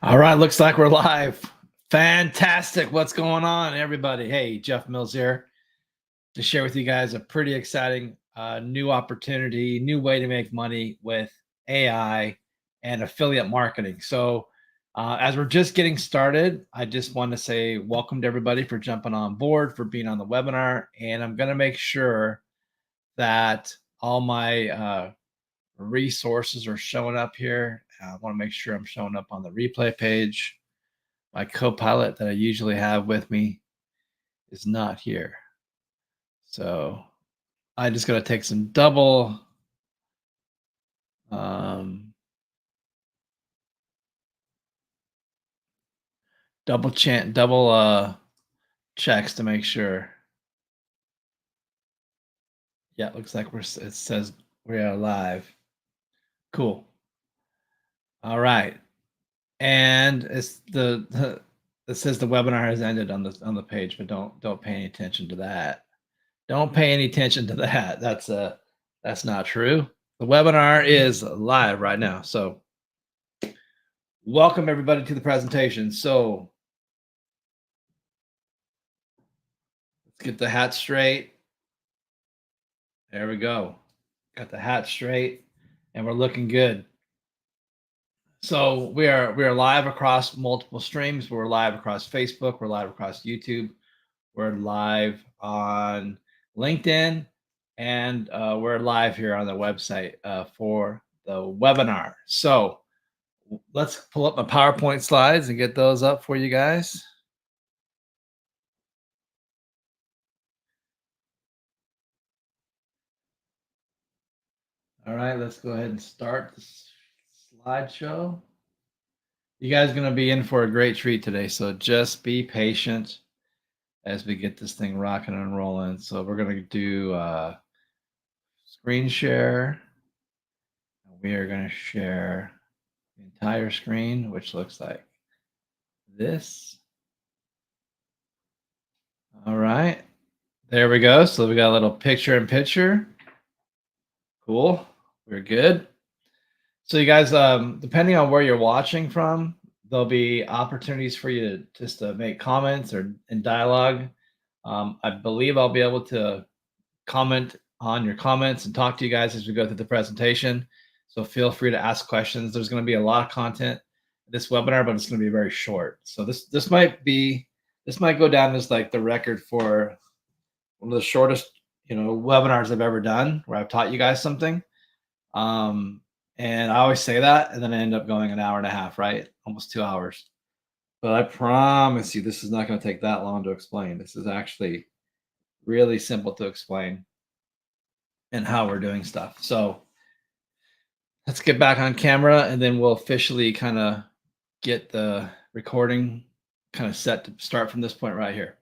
All right, looks like we're live. Fantastic. What's going on, everybody? Hey, Jeff Mills here to share with you guys a pretty exciting new opportunity, new way to make money with AI and affiliate marketing. So, as we're just getting started, I just want to say welcome to everybody for jumping on board, for being on the webinar. And I'm going to make sure that all my resources are showing up here. I want to make sure I'm showing up on the replay page. My co-pilot that I usually have with me is not here. So I just got to take some um, double checks to make sure. Yeah, it looks like it says we are live. Cool. All right. And it says the webinar has ended on the page, but don't pay any attention to that. Don't pay any attention to that. That's not true. The webinar is live right now. So welcome everybody to the presentation. So let's get the hat straight. There we go. Got the hat straight and we're looking good. So we are live across multiple streams. We're live across Facebook. We're live across YouTube. We're live on LinkedIn, and we're live here on the website for the webinar. So let's pull up my PowerPoint slides and get those up for you guys. All right, let's go ahead and start the slideshow. You guys are going to be in for a great treat today, so just be patient as we get this thing rocking and rolling. So we're going to do screen share. We are going to share the entire screen, which looks like this. All right, there we go. So we got a little picture in picture. Cool, we're good. So you guys, depending on where you're watching from, there'll be opportunities for you to just make comments or in dialogue. I believe I'll be able to comment on your comments and talk to you guys as we go through the presentation. So feel free to ask questions. There's going to be a lot of content in this webinar, but it's going to be very short. So this might go down as like the record for one of the shortest webinars I've ever done, where I've taught you guys something. And I always say that, and then I end up going an hour and a half, right? Almost 2 hours. But I promise you, this is not going to take that long to explain. This is actually really simple to explain and how we're doing stuff. So let's get back on camera, and then we'll officially kind of get the recording kind of set to start from this point right here.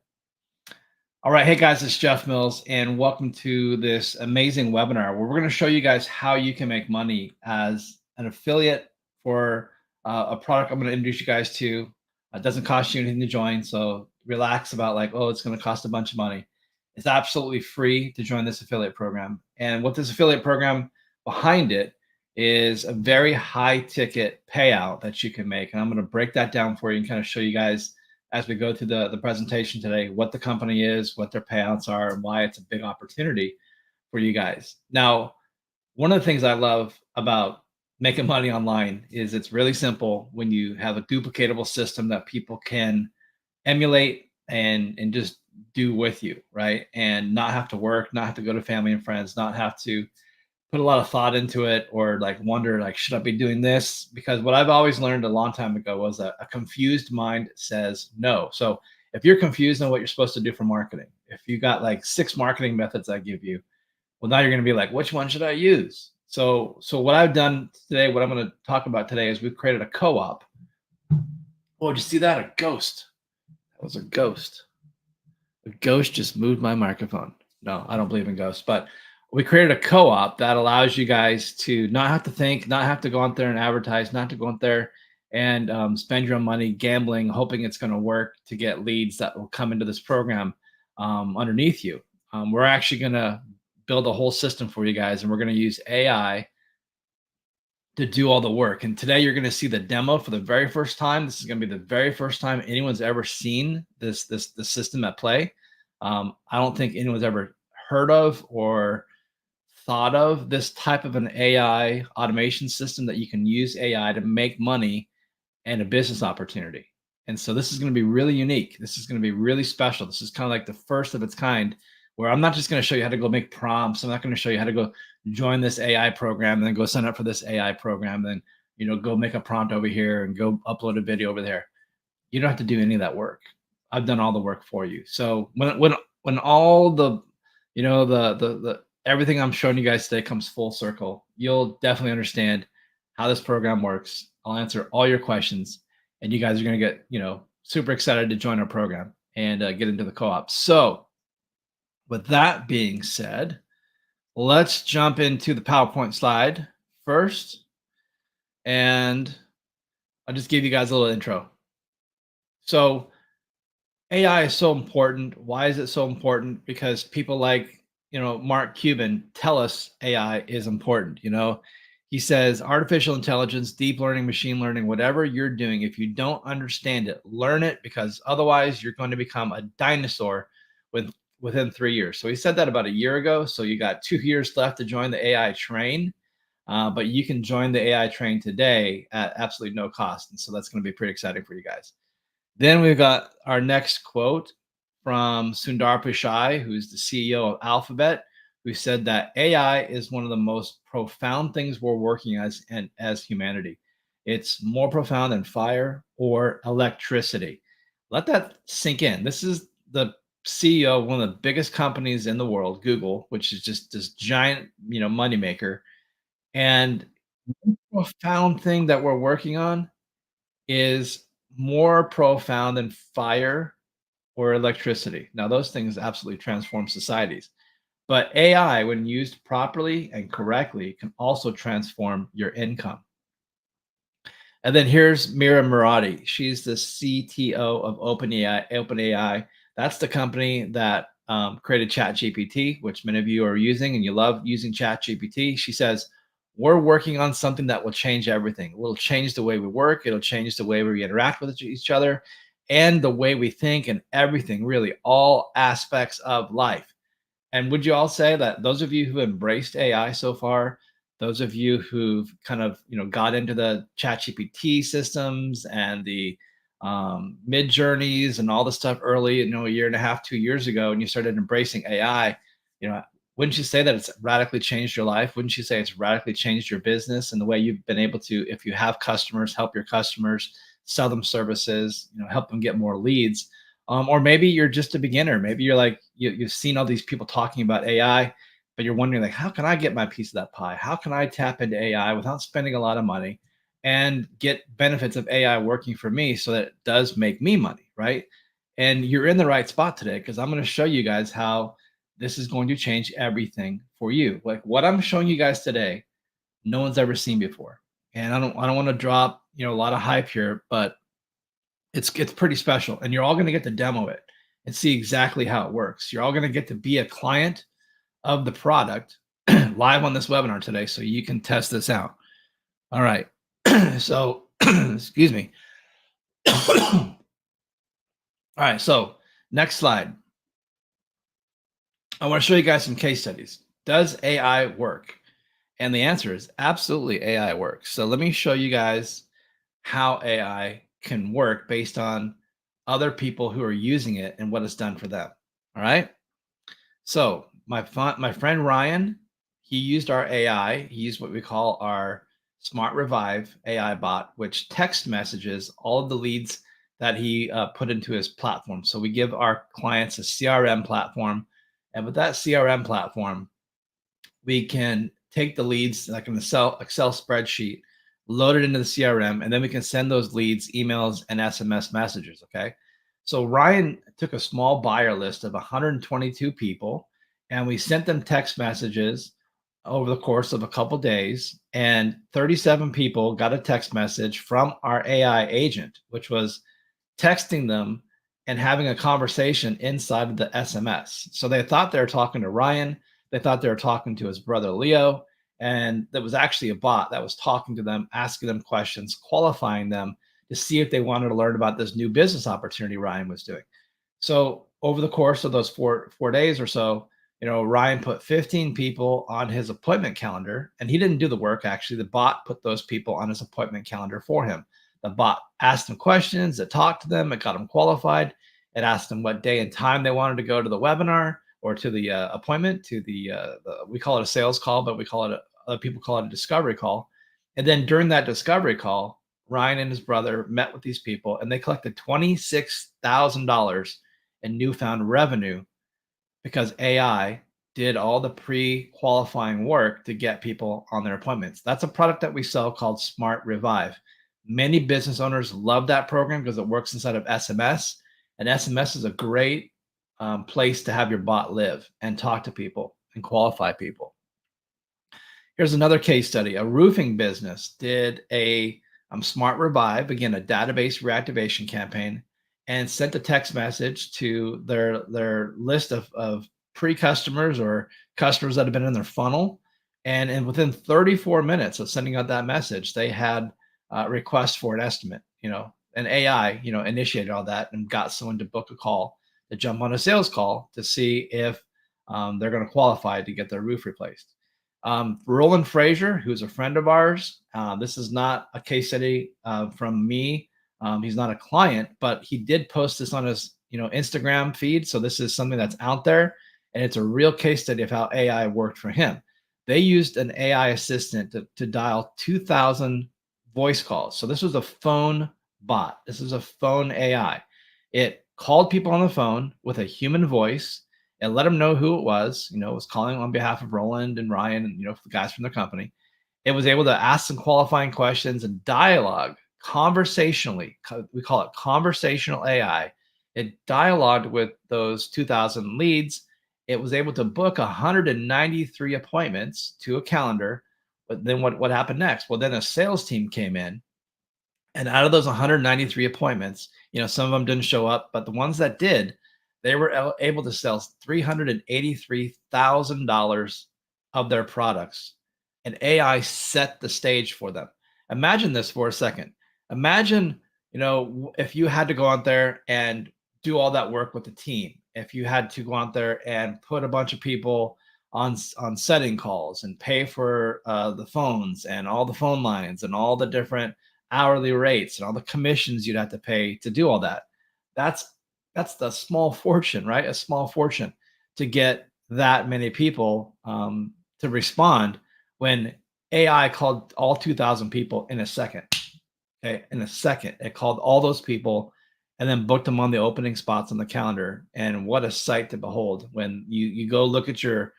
All right, hey guys, it's Jeff Mills, and welcome to this amazing webinar where we're going to show you guys how you can make money as an affiliate for a product I'm going to introduce you guys to. It doesn't cost you anything to join, so relax about like, oh, it's going to cost a bunch of money. It's absolutely free to join this affiliate program. And what this affiliate program behind it is a very high ticket payout that you can make. And I'm going to break that down for you and kind of show you guys as we go through the presentation today, what the company is, what their payouts are, and why it's a big opportunity for you guys. Now, one of the things I love about making money online is it's really simple when you have a duplicatable system that people can emulate and just do with you, right? And not have to work, not have to go to family and friends, not have to put a lot of thought into it or like wonder like, should I be doing this? Because what I've always learned a long time ago was that a confused mind says no. So if you're confused on what you're supposed to do for marketing, if you got like 6 marketing methods I give you, well, now you're going to be like, which one should I use? So what I've done today, what I'm going to talk about today is we've created a co-op. Oh, did you see that? A ghost. That was a ghost. A ghost just moved my microphone. No, I don't believe in ghosts, but we created a co-op that allows you guys to not have to think, not have to go out there and advertise, not to go out there and spend your own money gambling, hoping it's going to work to get leads that will come into this program underneath you. We're actually going to build a whole system for you guys, and we're going to use AI to do all the work. And today you're going to see the demo for the very first time. This is going to be the very first time anyone's ever seen the system at play. I don't think anyone's ever heard of or thought of this type of an AI automation system that you can use AI to make money and a business opportunity. And so this is going to be really unique. This is going to be really special. This is kind of like the first of its kind, where I'm not just going to show you how to go make prompts. I'm not going to show you how to go join this AI program and then go sign up for this AI program. Then, go make a prompt over here and go upload a video over there. You don't have to do any of that work. I've done all the work for you. So when all the, the everything I'm showing you guys today comes full circle, you'll definitely understand how this program works. I'll answer all your questions, and you guys are going to get, super excited to join our program and get into the co-op. So with that being said, let's jump into the PowerPoint slide first. And I'll just give you guys a little intro. So AI is so important. Why is it so important? Because people like, Mark Cuban tell us AI is important. He says artificial intelligence, deep learning, machine learning, whatever you're doing, if you don't understand it, learn it, because otherwise you're going to become a dinosaur within 3 years. So he said that about a year ago. So you got 2 years left to join the AI train. But you can join the AI train today at absolutely no cost. And so that's going to be pretty exciting for you guys. Then we've got our next quote from Sundar Pichai, who's the CEO of Alphabet, who said that AI is one of the most profound things we're working as humanity. It's more profound than fire or electricity. Let that sink in. This is the CEO of one of the biggest companies in the world, Google, which is just this giant, moneymaker. And the profound thing that we're working on is more profound than fire or electricity. Now, those things absolutely transform societies. But AI, when used properly and correctly, can also transform your income. And then here's Mira Murati. She's the CTO of OpenAI. OpenAI. That's the company that created ChatGPT, which many of you are using, and you love using ChatGPT. She says, we're working on something that will change everything. It will change the way we work. It'll change the way we interact with each other and the way we think, and everything, really, all aspects of life. And would you all say that those of you who embraced AI so far, those of you who've kind of, got into the ChatGPT systems and the mid journeys and all the stuff early, a year and a half, 2 years ago, and you started embracing AI, wouldn't you say that it's radically changed your life? Wouldn't you say it's radically changed your business and the way you've been able to, if you have customers, help your customers, sell them services, help them get more leads? Or maybe you're just a beginner. Maybe you're like, you've seen all these people talking about AI, but you're wondering, like, how can I get my piece of that pie? How can I tap into AI without spending a lot of money and get benefits of AI working for me so that it does make me money, right? And you're in the right spot today, because I'm going to show you guys how this is going to change everything for you. Like what I'm showing you guys today, no one's ever seen before. And I don't want to drop, a lot of hype here, but it's pretty special, and you're all going to get to demo it and see exactly how it works. You're all going to get to be a client of the product live on this webinar today, so you can test this out. All right. So, excuse me. All right. So, next slide. I want to show you guys some case studies. Does AI work? And the answer is absolutely AI works. So, let me show you guys how AI can work based on other people who are using it and what it's done for them. All right. So my friend Ryan, he used our AI. He used what we call our Smart Revive AI bot, which text messages all of the leads that he put into his platform. So we give our clients a CRM platform. And with that CRM platform, we can take the leads like an Excel spreadsheet, load it into the CRM, and then we can send those leads emails and SMS messages. Okay. So Ryan took a small buyer list of 122 people, and we sent them text messages over the course of a couple days, and 37 people got a text message from our AI agent, which was texting them and having a conversation inside of the SMS. So they thought they were talking to Ryan. They thought they were talking to his brother Leo, And that was actually a bot that was talking to them, asking them questions, qualifying them to see if they wanted to learn about this new business opportunity Ryan was doing. So over the course of those four days or so, Ryan put 15 people on his appointment calendar, and he didn't do the work. Actually, the bot put those people on his appointment calendar for him. The bot asked them questions, it talked to them, it got them qualified, it asked them what day and time they wanted to go to the webinar or to the appointment, to the we call it a sales call, but we call it other people call it a discovery call. And then during that discovery call, Ryan and his brother met with these people, and they collected $26,000 and newfound revenue because AI did all the pre-qualifying work to get people on their appointments. That's a product that we sell called Smart Revive. Many business owners love that program because it works inside of SMS, and SMS is a great place to have your bot live and talk to people and qualify people. Here's another case study. A roofing business did a Smart Revive, again, a database reactivation campaign, and sent a text message to their list of pre-customers or customers that have been in their funnel. And within 34 minutes of sending out that message, they had requests for an estimate. An AI, initiated all that and got someone to book a call to jump on a sales call to see if they're going to qualify to get their roof replaced. Roland Frazier, who's a friend of ours, this is not a case study from me. He's not a client, but he did post this on his Instagram feed. So this is something that's out there, and it's a real case study of how AI worked for him. They used an AI assistant to dial 2,000 voice calls. So this was a phone bot. This is a phone AI. It called people on the phone with a human voice and let them know who it was. It was calling on behalf of Roland and Ryan and the guys from the company. It was able to ask some qualifying questions and dialogue conversationally. We call it conversational AI. It dialogued with those 2,000 leads. It was able to book 193 appointments to a calendar. But then what happened next? Well, then a sales team came in, and out of those 193 appointments, some of them didn't show up, but the ones that did, they were able to sell $383,000 of their products. And AI set the stage for them. Imagine this for a second. Imagine, if you had to go out there and do all that work with the team, if you had to go out there and put a bunch of people on setting calls and pay for the phones and all the phone lines and all the different hourly rates and all the commissions you'd have to pay to do all that. That's the small fortune, right? A small fortune to get that many people to respond when AI called all 2,000 people in a second. Okay, in a second, it called all those people and then booked them on the opening spots on the calendar. And what a sight to behold when you go look at your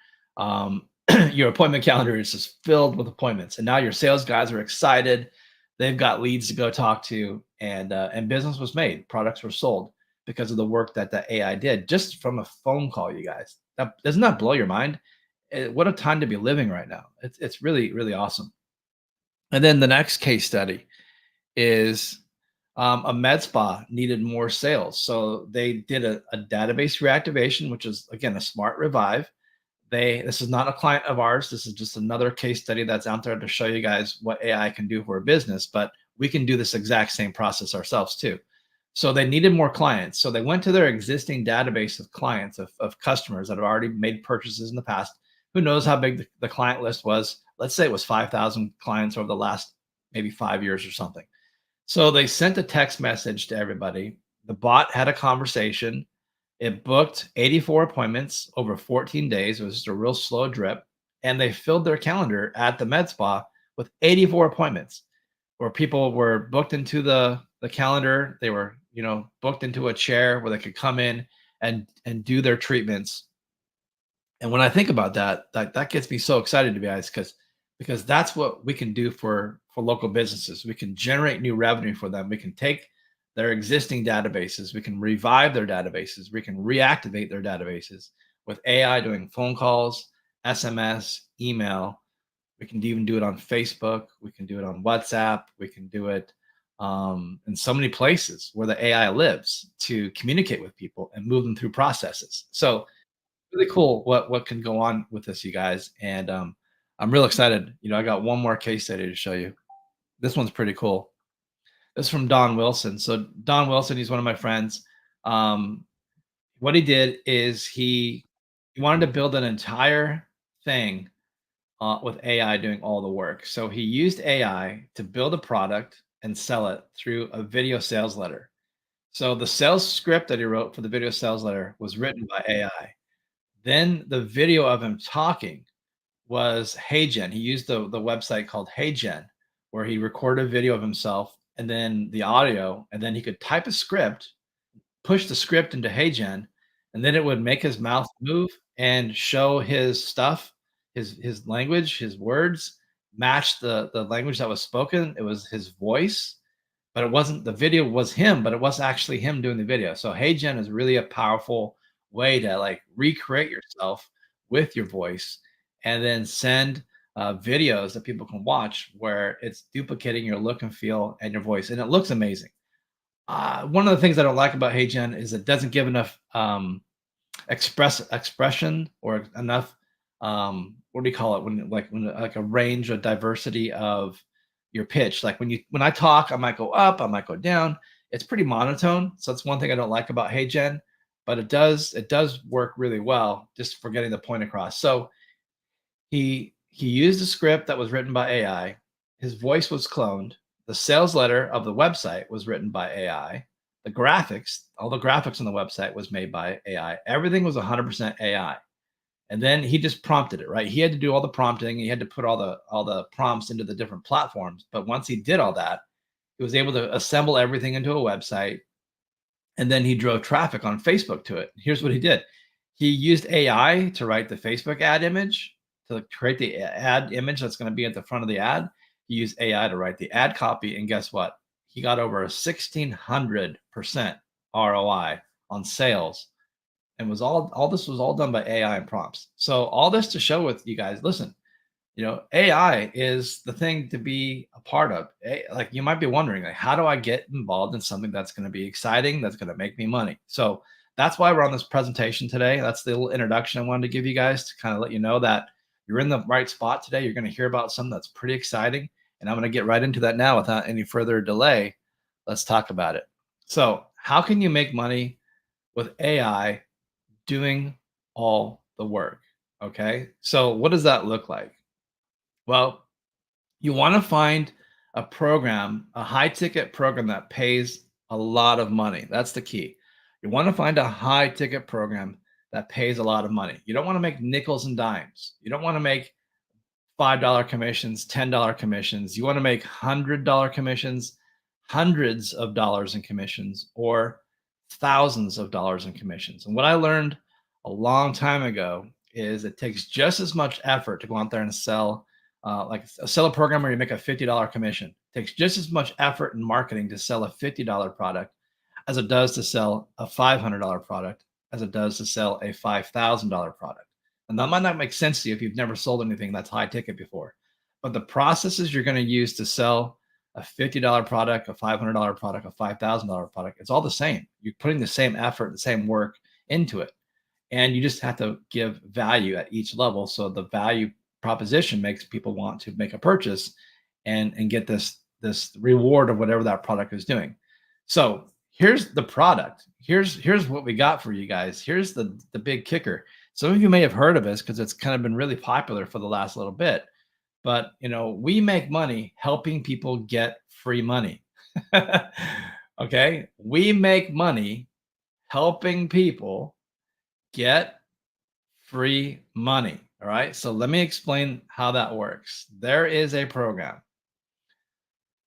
your appointment calendar is just filled with appointments, and now your sales guys are excited. They've got leads to go talk to, and business was made. Products were sold because of the work that the AI did just from a phone call. You guys, doesn't that blow your mind? What a time to be living right now. It's really really awesome. And then the next case study is a med spa needed more sales, so they did a database reactivation, which is again a Smart Revive. This is not a client of ours. This is just another case study that's out there to show you guys what AI can do for a business, but we can do this exact same process ourselves too. So they needed more clients. So they went to their existing database of clients, of customers that have already made purchases in the past. Who knows how big the client list was? Let's say it was 5,000 clients over the last maybe 5 years or something. So they sent a text message to everybody. The bot had a conversation. It booked 84 appointments over 14 days. It was just a real slow drip. And they filled their calendar at the med spa with 84 appointments where people were booked into the calendar. They were, booked into a chair where they could come in and do their treatments. And when I think about that gets me so excited, to be honest, because that's what we can do for local businesses. We can generate new revenue for them. We can take their existing databases. We can revive their databases. We can reactivate their databases with AI doing phone calls, SMS, email. We can even do it on Facebook. We can do it on WhatsApp. We can do it in so many places where the AI lives to communicate with people and move them through processes. So really cool what can go on with this, you guys. And I'm real excited. I got one more case study to show you. This one's pretty cool. This is from Don Wilson. So Don Wilson, he's one of my friends. Um, what he did is he wanted to build an entire thing with AI doing all the work. So he used AI to build a product and sell it through a video sales letter. So the sales script that he wrote for the video sales letter was written by AI. Then the video of him talking was HeyGen. He used the website called HeyGen, where he recorded a video of himself and then the audio, and then he could type a script, push the script into HeyGen, and then it would make his mouth move and show his stuff, his language, his words match the language that was spoken. It was his voice, but it wasn't the video was him, but it was actually him doing the video. So HeyGen is really a powerful way to like recreate yourself with your voice and then send videos that people can watch where it's duplicating your look and feel and your voice. And it looks amazing. One of the things I don't like about HeyGen is it doesn't give enough expression or enough what do you call it when a range or diversity of your pitch. Like when I talk, I might go up, I might go down. It's pretty monotone. So that's one thing I don't like about HeyGen, but it does work really well just for getting the point across. So he used a script that was written by AI. His voice was cloned. The sales letter of the website was written by AI. The graphics, all the graphics on the website was made by AI. Everything was 100% AI. And then he just prompted it, right? He had to do all the prompting. He had to put all the prompts into the different platforms. But once he did all that, he was able to assemble everything into a website, and then he drove traffic on Facebook to it. Here's what he did. He used AI to write the Facebook ad image, to create the ad image that's going to be at the front of the ad. He used AI to write the ad copy. And guess what? He got over a 1,600% ROI on sales. And was all this was all done by AI and prompts. So all this to show with you guys, listen, AI is the thing to be a part of. Like you might be wondering, like, how do I get involved in something that's going to be exciting, that's going to make me money? So that's why we're on this presentation today. That's the little introduction I wanted to give you guys to kind of let you know that you're in the right spot today. You're going to hear about something that's pretty exciting. And I'm going to get right into that now without any further delay. Let's talk about it. So, how can you make money with AI doing all the work? Okay. So, what does that look like? Well, you want to find a program, a high ticket program that pays a lot of money. That's the key. You want to find a high ticket program that pays a lot of money. You don't want to make nickels and dimes. You don't want to make $5 commissions, $10 commissions. You want to make $100 commissions, hundreds of dollars in commissions, or thousands of dollars in commissions. And what I learned a long time ago is it takes just as much effort to go out there and sell a program where you make a $50 commission. It takes just as much effort in marketing to sell a $50 product as it does to sell a $500 product, as it does to sell a $5,000 product. And that might not make sense to you if you've never sold anything that's high ticket before. But the processes you're going to use to sell a $50 product, a $500 product, a $5,000 product, it's all the same. You're putting the same effort, the same work into it. And you just have to give value at each level. So the value proposition makes people want to make a purchase and get this reward of whatever that product is doing. So here's the product. Here's what we got for you guys. Here's the big kicker. Some of you may have heard of this because it's kind of been really popular for the last little bit. But we make money helping people get free money. Okay, we make money helping people get free money. All right. So let me explain how that works. There is a program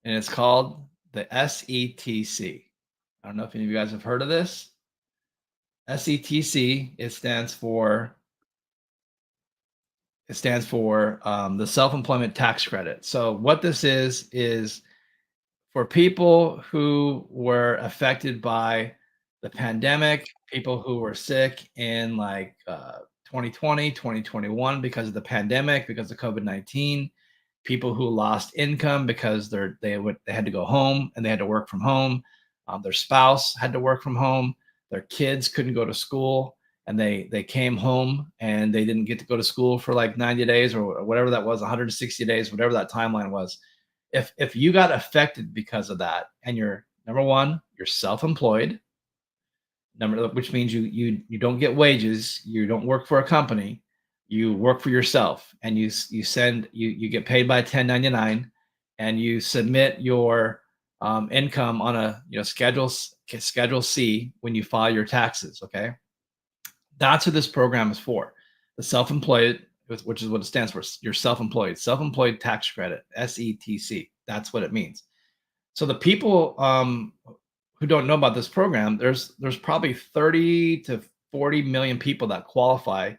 and it's called the SETC. I don't know if any of you guys have heard of this. SETC, it stands for the self-employment tax credit. So what this is for people who were affected by the pandemic, people who were sick in 2020, 2021 because of the pandemic, because of COVID-19, people who lost income because they had to go home and they had to work from home. Their spouse had to work from home. Their kids couldn't go to school, and they came home and they didn't get to go to school for like 90 days or whatever that was, 160 days, whatever that timeline was. If you got affected because of that, and you're number one, you're self-employed, which means you don't get wages, you don't work for a company, you work for yourself, and you get paid by 1099, and you submit your income on a schedule C when you file your taxes. Okay, that's what this program is for. The self-employed, which is what it stands for, your self-employed tax credit, SETC. That's what it means. So the people who don't know about this program, there's probably 30 to 40 million people that qualify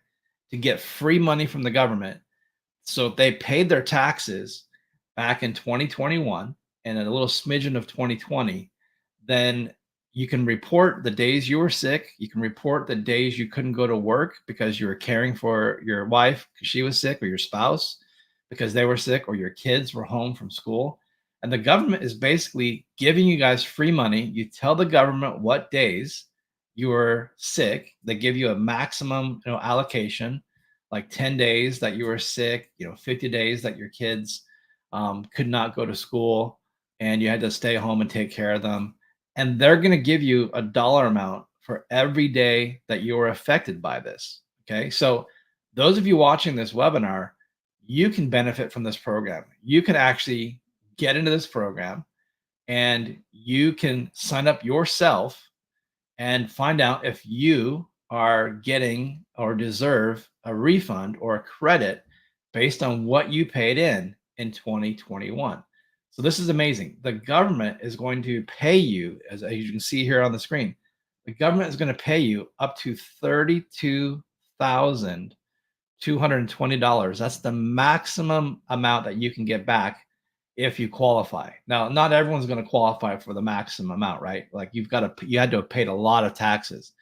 to get free money from the government. So if they paid their taxes back in 2021 and a little smidgen of 2020, then you can report the days you were sick. You can report the days you couldn't go to work because you were caring for your wife because she was sick, or your spouse because they were sick, or your kids were home from school. And the government is basically giving you guys free money. You tell the government what days you were sick. They give you a maximum, allocation, like 10 days that you were sick, 50 days that your kids could not go to school and you had to stay home and take care of them. And they're going to give you a dollar amount for every day that you were affected by this. Okay. So those of you watching this webinar, you can benefit from this program. You can actually get into this program and you can sign up yourself and find out if you are getting or deserve a refund or a credit based on what you paid in 2021. So this is amazing. The government is going to pay you, as you can see here on the screen, the government is going to pay you up to $32,220. That's the maximum amount that you can get back if you qualify. Now, not everyone's going to qualify for the maximum amount, right? Like you had to have paid a lot of taxes.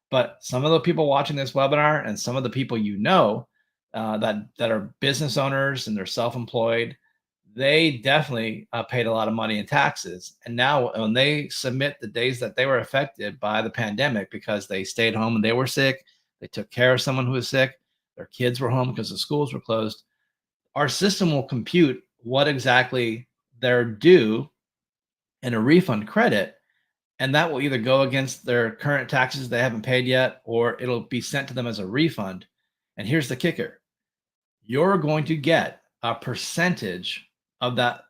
But some of the people watching this webinar and some of the people that are business owners and they're self-employed, they definitely paid a lot of money in taxes. And now when they submit the days that they were affected by the pandemic because they stayed home and they were sick, they took care of someone who was sick, their kids were home because the schools were closed, our system will compute what exactly they're due in a refund credit. And that will either go against their current taxes they haven't paid yet, or it'll be sent to them as a refund. And here's the kicker. You're going to get a percentage of that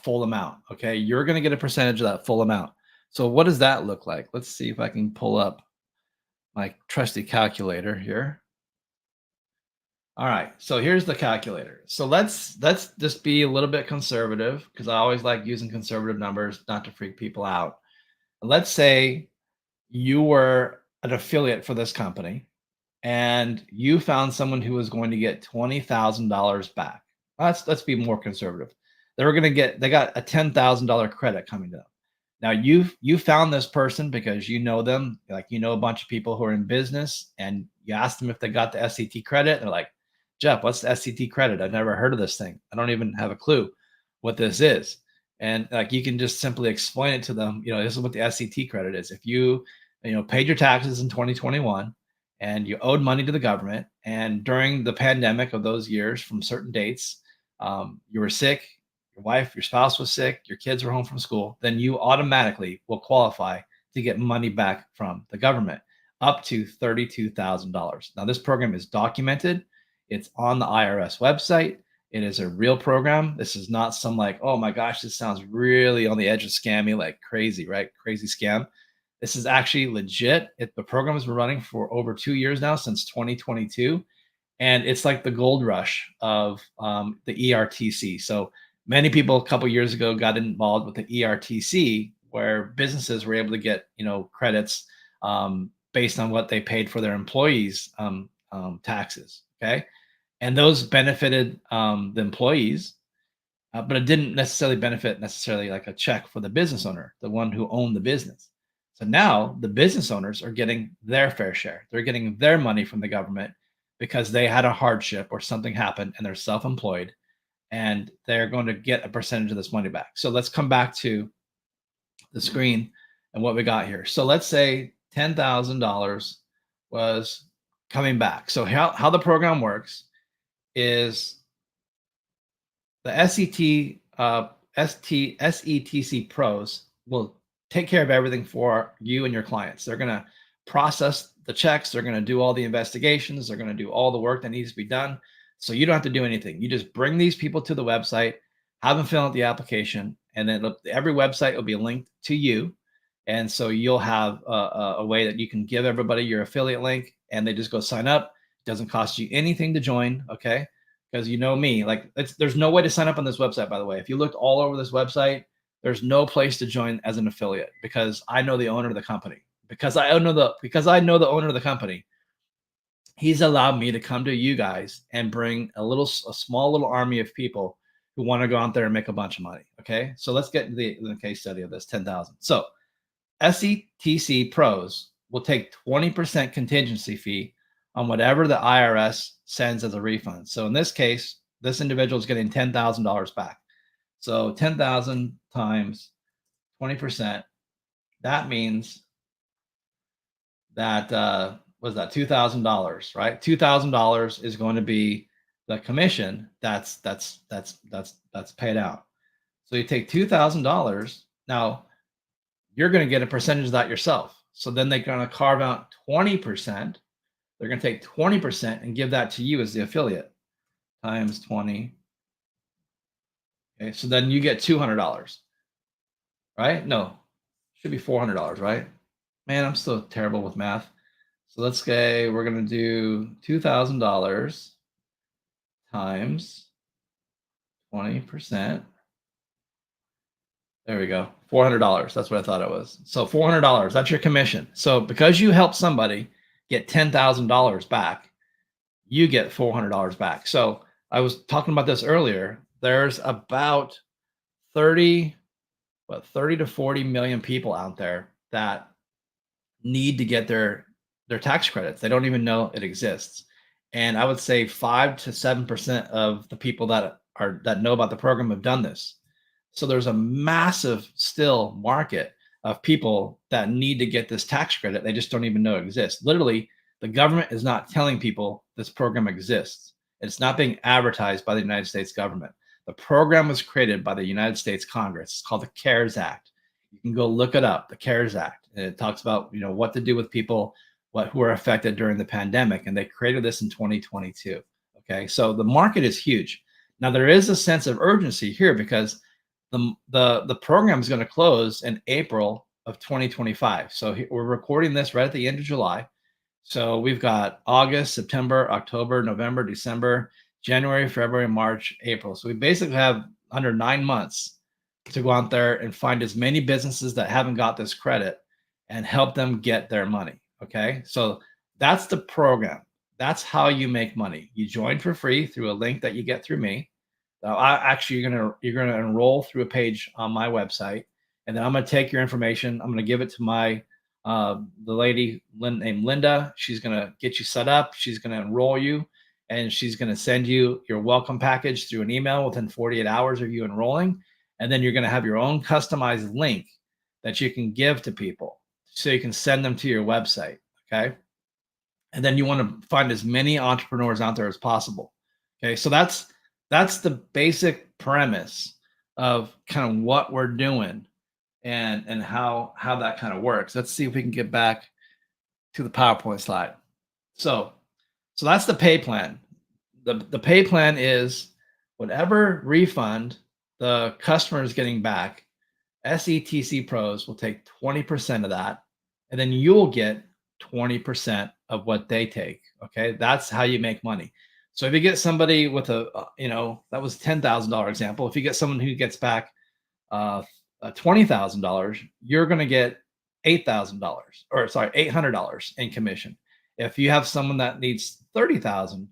full amount. Okay. You're going to get a percentage of that full amount. So what does that look like? Let's see if I can pull up my trusty calculator here. All right, so here's the calculator. So let's just be a little bit conservative because I always like using conservative numbers not to freak people out. Let's say you were an affiliate for this company and you found someone who was going to get $20,000 back. Let's be more conservative. They got a $10,000 credit coming to them. Now you found this person because you know them, like you know a bunch of people who are in business, and you asked them if they got the SCT credit. They're like, Jeff, what's the SCT credit? I've never heard of this thing. I don't even have a clue what this is. And like you can just simply explain it to them. This is what the SCT credit is. If you paid your taxes in 2021 and you owed money to the government, and during the pandemic of those years from certain dates, you were sick, your wife, your spouse was sick, your kids were home from school, then you automatically will qualify to get money back from the government up to $32,000. Now, this program is documented. It's on the IRS website. It is a real program. This is not some like, oh my gosh, this sounds really on the edge of scammy, like crazy, right? Crazy scam. This is actually legit. The program has been running for over 2 years now, since 2022. And it's like the gold rush of the ERTC. So many people a couple years ago got involved with the ERTC, where businesses were able to get credits based on what they paid for their employees' taxes. Okay, and those benefited the employees, but it didn't necessarily benefit like a check for the business owner, the one who owned the business. So now the business owners are getting their fair share. They're getting their money from the government because they had a hardship or something happened and they're self-employed, and they're going to get a percentage of this money back. So let's come back to the screen and what we got here. So let's say $10,000 was coming back. So how the program works is the SETC pros will take care of everything for you and your clients. They're going to process the checks. They're going to do all the investigations. They're going to do all the work that needs to be done. So you don't have to do anything. You just bring these people to the website, have them fill out the application, and then every website will be linked to you. And so you'll have a way that you can give everybody your affiliate link and they just go sign up. It doesn't cost you anything to join. Okay. Because you know me, like there's no way to sign up on this website, by the way. If you looked all over this website, there's no place to join as an affiliate because I know the owner of the company. Because I know the owner of the company, he's allowed me to come to you guys and bring a small little army of people who want to go out there and make a bunch of money. Okay. So let's get into the case study of this 10,000. So SETC pros will take 20% contingency fee on whatever the IRS sends as a refund. So in this case, this individual is getting $10,000 back. So 10,000 times 20%, that means that was that $2,000, right? $2,000 is going to be the commission that's paid out. So you take $2,000. Now you're going to get a percentage of that yourself. So then they're going to carve out 20%. They're going to take 20% and give that to you as the affiliate times 20. Okay, so then you get $200, right? No, should be $400, right? Man, I'm still terrible with math. So let's say we're going to do $2,000 times 20%. There we go. $400. That's what I thought it was. So $400, that's your commission. So because you help somebody get $10,000 back, you get $400 back. So I was talking about this earlier. There's about 30 to 40 million people out there that need to get their tax credits. They don't even know it exists. And I would say 5 to 7% of the people that know about the program have done this. So there's a massive still market of people that need to get this tax credit. They just don't even know it exists. Literally, the government is not telling people this program exists. It's not being advertised by the United States government. The program was created by the United States Congress. It's called the CARES Act. You can go look it up, the CARES Act. And it talks about, what to do with people who are affected during the pandemic. And they created this in 2022. Okay, so the market is huge. Now there is a sense of urgency here because the program is going to close in April of 2025. So we're recording this right at the end of July. So we've got August, September, October, November, December, January, February, March, April. So we basically have under 9 months to go out there and find as many businesses that haven't got this credit and help them get their money. Okay. So that's the program. That's how you make money. You join for free through a link that you get through me. You're gonna enroll through a page on my website, and then I'm gonna take your information. I'm gonna give it to the lady named Linda. She's gonna get you set up. She's gonna enroll you, and she's gonna send you your welcome package through an email within 48 hours of you enrolling. And then you're gonna have your own customized link that you can give to people, so you can send them to your website. Okay, and then you want to find as many entrepreneurs out there as possible. Okay, so that's the basic premise of kind of what we're doing and how that kind of works. Let's see if we can get back to the PowerPoint slide. So that's the pay plan. The pay plan is whatever refund the customer is getting back, SETC pros will take 20% of that, and then you'll get 20% of what they take. Okay, that's how you make money. So if you get somebody with that was $10,000 example. If you get someone who gets back $20,000, you're going to get $8,000, or sorry, $800 in commission. If you have someone that needs 30,000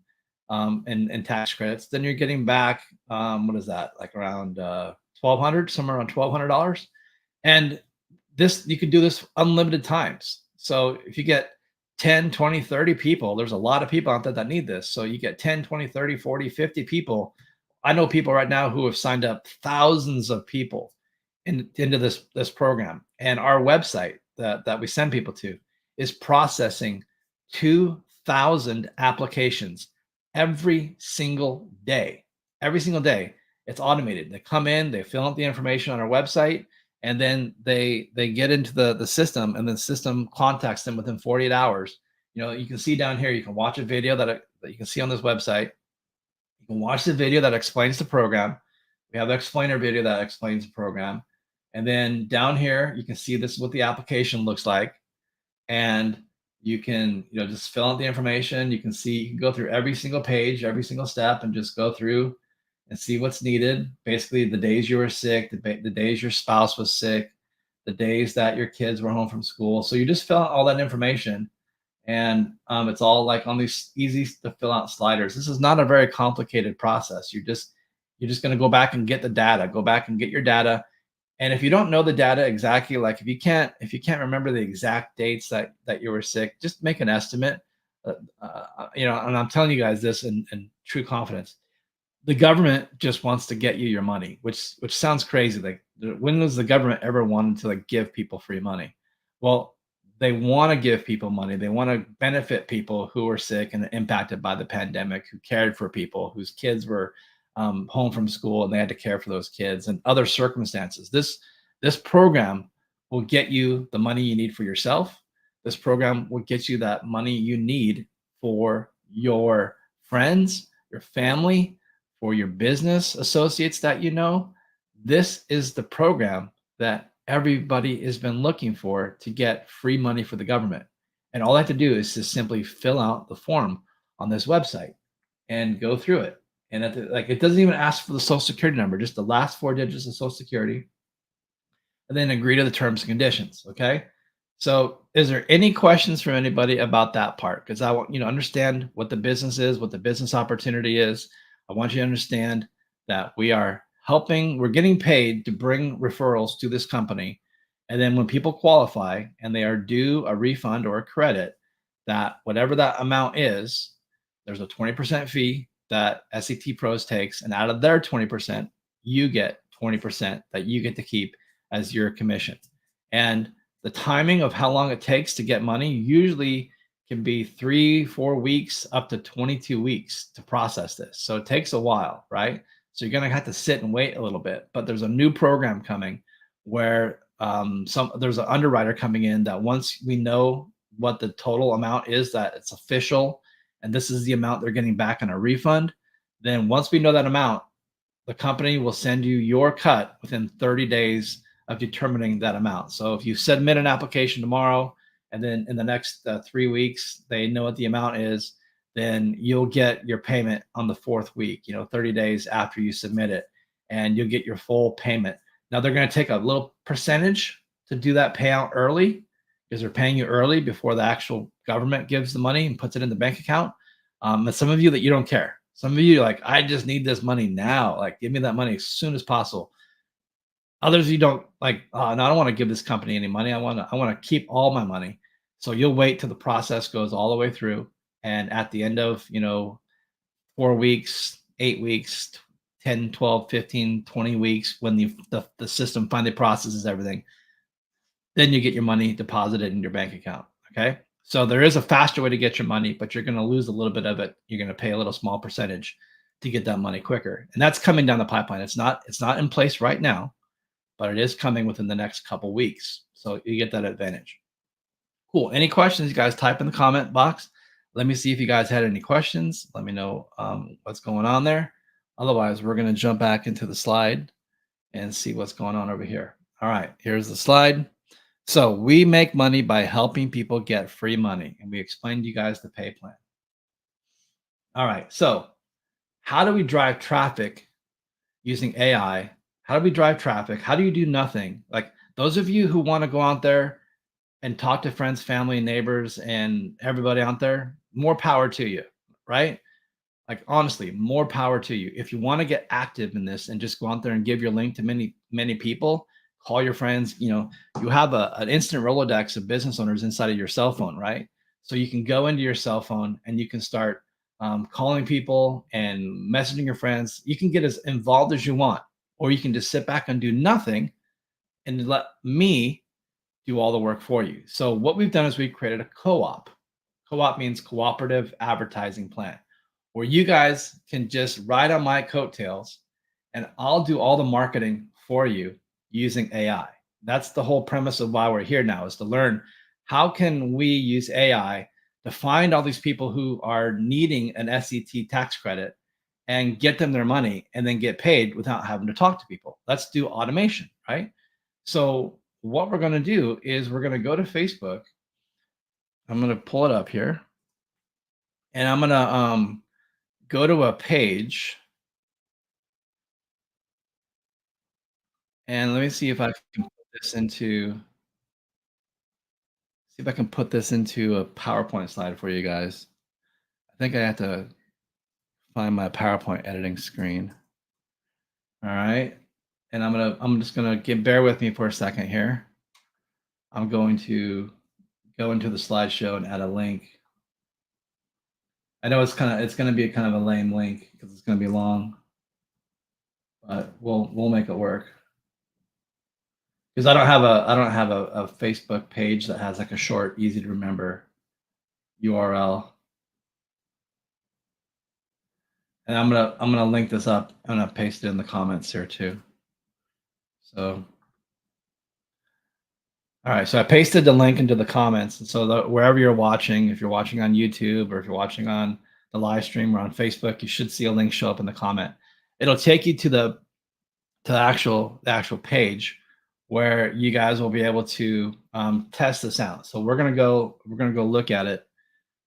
in tax credits, then you're getting back what is that, like around 1,200, somewhere around $1,200. And this, you can do this unlimited times. So if you get 10, 20, 30 people, there's a lot of people out there that need this. So you get 10, 20, 30, 40, 50 people. I know people right now who have signed up thousands of people into this program. And our website that we send people to is processing 1,000 applications every single day. Every single day. It's automated. They come in, they fill out the information on our website, and then they get into the system, and the system contacts them within 48 hours. You can see down here, you can watch a video that you can see on this website. You can watch the video that explains the program. We have the explainer video that explains the program. And then down here, you can see this is what the application looks like. And you can, just fill out the information. You can go through every single page, every single step, and just go through and see what's needed. Basically, the days you were sick, the days your spouse was sick, the days that your kids were home from school. So you just fill out all that information, and it's all like on these easy to fill out sliders. This is not a very complicated process. You're just going to go back and get the data. Go back and get your data. And if you don't know the data exactly, like if you can't remember the exact dates that you were sick, just make an estimate. And I'm telling you guys this in true confidence. The government just wants to get you your money, which sounds crazy. Like, when was the government ever wanted to like give people free money? Well, they want to give people money. They want to benefit people who were sick and impacted by the pandemic, who cared for people whose kids were home from school and they had to care for those kids, and other circumstances. This program will get you the money you need for yourself. This program will get you that money you need for your friends, your family, for your business associates that you know. This is the program that everybody has been looking for to get free money for the government. And all I have to do is just simply fill out the form on this website and go through it. And it doesn't even ask for the social security number, just the last 4 digits of social security, and then agree to the terms and conditions. Okay. So is there any questions from anybody about that part? Because I want you to understand what the business is, what the business opportunity is. I want you to understand that we're getting paid to bring referrals to this company. And then when people qualify and they are due a refund or a credit, that whatever that amount is, there's a 20% fee that SET Pros takes. And out of their 20%, you get 20% that you get to keep as your commission. And the timing of how long it takes to get money usually can be 3-4 weeks up to 22 weeks to process this. So it takes a while, right? So you're going to have to sit and wait a little bit. But there's a new program coming where there's an underwriter coming in that once we know what the total amount is, that it's official, and this is the amount they're getting back on a refund, then once we know that amount, the company will send you your cut within 30 days of determining that amount. So if you submit an application tomorrow, and then in the next 3 weeks, they know what the amount is, then you'll get your payment on the 4th week, 30 days after you submit it, and you'll get your full payment. Now they're going to take a little percentage to do that payout early, because they're paying you early before the actual government gives the money and puts it in the bank account. And some of you that you don't care. Some of you are like, I just need this money now. Like, give me that money as soon as possible. Others you don't like, oh, no, I don't want to give this company any money. I want to keep all my money. So you'll wait till the process goes all the way through. And at the end of, 4 weeks, 8 weeks, 10, 12, 15, 20 weeks, when the system finally processes everything, then you get your money deposited in your bank account. Okay. So there is a faster way to get your money, but you're going to lose a little bit of it. You're going to pay a little small percentage to get that money quicker. And that's coming down the pipeline. It's not in place right now, but it is coming within the next couple weeks. So you get that advantage. Cool. Any questions, you guys type in the comment box. Let me see if you guys had any questions. Let me know what's going on there. Otherwise, we're going to jump back into the slide and see what's going on over here. All right, here's the slide. So we make money by helping people get free money, and we explained to you guys the pay plan. All right, so how do we drive traffic using AI? How do we drive traffic? How do you do nothing? Like, those of you who want to go out there and talk to friends, family, neighbors, and everybody out there, more power to you, right? Like, honestly, more power to you. If you want to get active in this and just go out there and give your link to many, many people, call your friends. You have an instant Rolodex of business owners inside of your cell phone, right? So you can go into your cell phone and you can start calling people and messaging your friends. You can get as involved as you want, or you can just sit back and do nothing and let me do all the work for you. So what we've done is we've created a co-op Co-op means cooperative advertising plan, where you guys can just ride on my coattails and I'll do all the marketing for you using AI. That's the whole premise of why we're here now, is to learn how can we use AI to find all these people who are needing an SET tax credit and get them their money and then get paid without having to talk to people. Let's do automation, right? So what we're going to do is we're going to go to Facebook. I'm going to pull it up here and I'm going to go to a page and let me see if I can put this into see if I can put this into a PowerPoint slide for you guys. I think I have to find my PowerPoint editing screen. All right. And I'm just gonna bear with me for a second here. I'm going to go into the slideshow and add a link. I know it's gonna be kind of a lame link because it's gonna be long, but we'll make it work. Because I don't have a Facebook page that has like a short, easy to remember URL. And I'm gonna link this up. I'm gonna paste it in the comments here too. So all right, so I pasted the link into the comments. And so wherever you're watching, if you're watching on YouTube or if you're watching on the live stream or on Facebook, you should see a link show up in the comment. It'll take you to the actual page where you guys will be able to test this out. So we're gonna go look at it,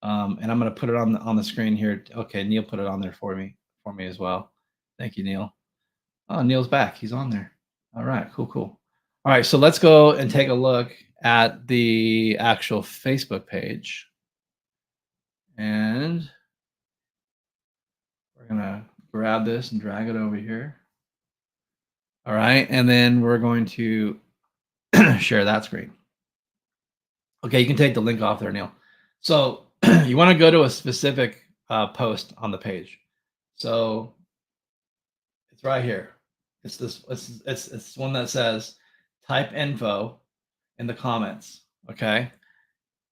and I'm gonna put it on the screen here. Okay, Neil put it on there for me as well. Thank you, Neil. Oh, Neil's back. He's on there. All right, cool. All right, so let's go and take a look at the actual Facebook page. And we're gonna grab this and drag it over here. All right, and then we're going to share that screen. Okay, you can take the link off there, Neil. So you want to go to a specific post on the page. So it's right here. It's this. It's one that says type info in the comments. Okay,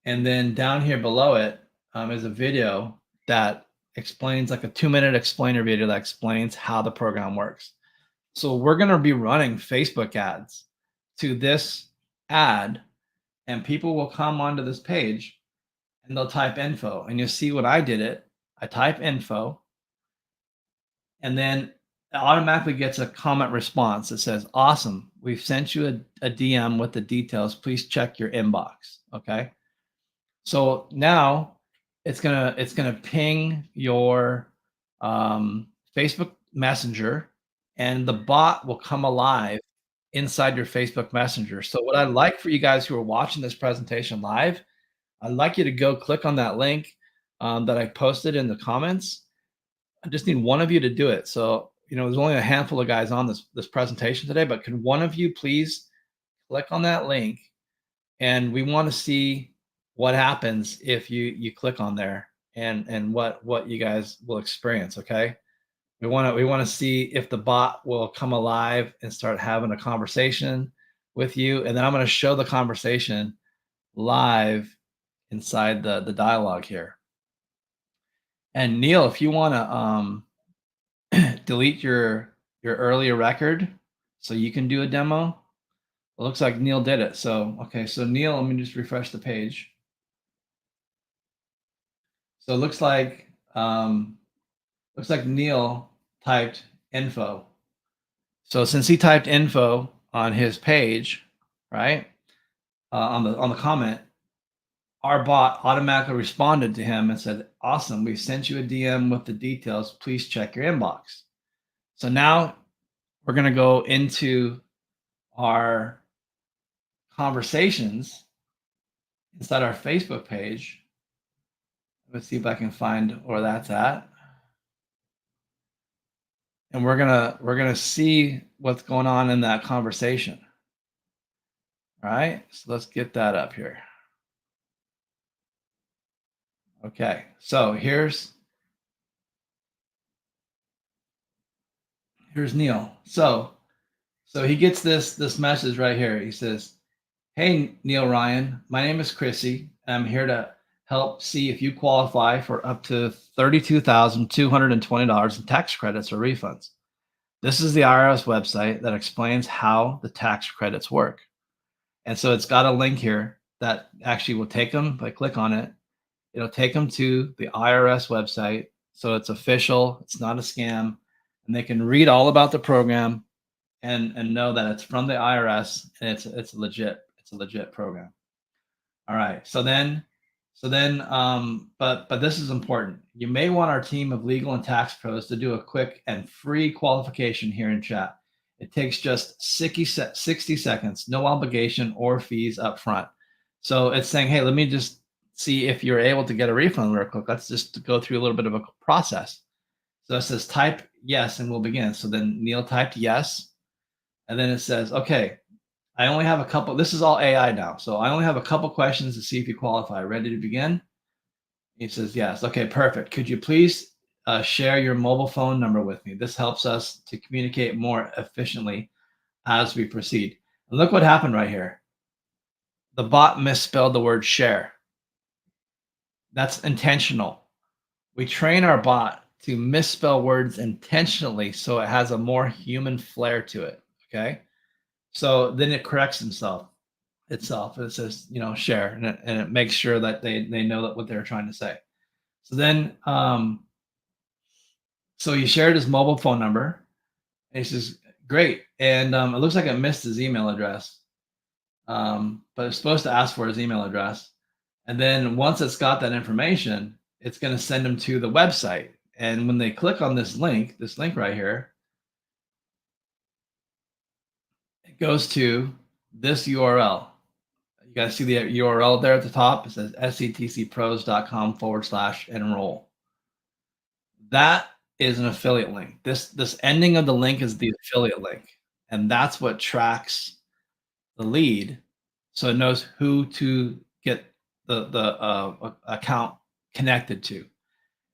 and then down here below it is a video that explains, like a 2-minute explainer video that explains how the program works. So we're going to be running Facebook ads to this ad, and people will come onto this page and they'll type info, and you'll see when I did it. I type info, and then it automatically gets a comment response that says, awesome, we've sent you a DM with the details. Please check your inbox. Okay. So now it's gonna ping your Facebook Messenger, and the bot will come alive inside your Facebook Messenger. So what I'd like for you guys who are watching this presentation live, I'd like you to go click on that link that I posted in the comments. I just need one of you to do it. So, there's only a handful of guys on this presentation today, but can one of you please click on that link? And we want to see what happens if you click on there, and what you guys will experience. Okay. We want to see if the bot will come alive and start having a conversation with you. And then I'm going to show the conversation live inside the dialogue here. And Neil, if you want to delete your earlier record so you can do a demo. It looks like Neil did it. So, okay. So Neil, let me just refresh the page. So it looks like Neil typed info. So since he typed info on his page, right, on the comment, our bot automatically responded to him and said, awesome, we sent you a DM with the details. Please check your inbox. So now we're going to go into our conversations inside our Facebook page. Let's see if I can find where that's at. And we're gonna see what's going on in that conversation. All right, so let's get that up here. Okay, so here's Neil. So he gets this message right here. He says, "Hey Neil Ryan, my name is Chrissy. I'm here to help see if you qualify for up to $32,220 in tax credits or refunds. This is the IRS website that explains how the tax credits work. And so it's got a link here that actually will take them, if I click on it, it'll take them to the IRS website. So it's official, it's not a scam, and they can read all about the program and know that it's from the IRS and it's a legit program. All right. But this is important. You may want our team of legal and tax pros to do a quick and free qualification here in chat. It takes just 60 seconds, no obligation or fees up front. So it's saying, hey, let me just see if you're able to get a refund real quick. Let's just go through a little bit of a process. So it says type yes and we'll begin. So then Neil typed yes. And then it says, okay, I only have a couple. This is all AI now. So I only have a couple questions to see if you qualify. Ready to begin? He says, yes. Okay, perfect. Could you please share your mobile phone number with me? This helps us to communicate more efficiently as we proceed. And look what happened right here. The bot misspelled the word share. That's intentional. We train our bot to misspell words intentionally so it has a more human flair to it. Okay. So then it corrects itself. It says, share, and it makes sure that they know that what they're trying to say. So then, so he shared his mobile phone number, and he says, great. And it looks like it missed his email address, but it's supposed to ask for his email address. And then once it's got that information, it's going to send them to the website. And when they click on this link right here, it goes to this URL. You guys see the URL there at the top? It says sctcpros.com/enroll. That is an affiliate link. This ending of the link is the affiliate link, and that's what tracks the lead, so it knows who to get the account connected to.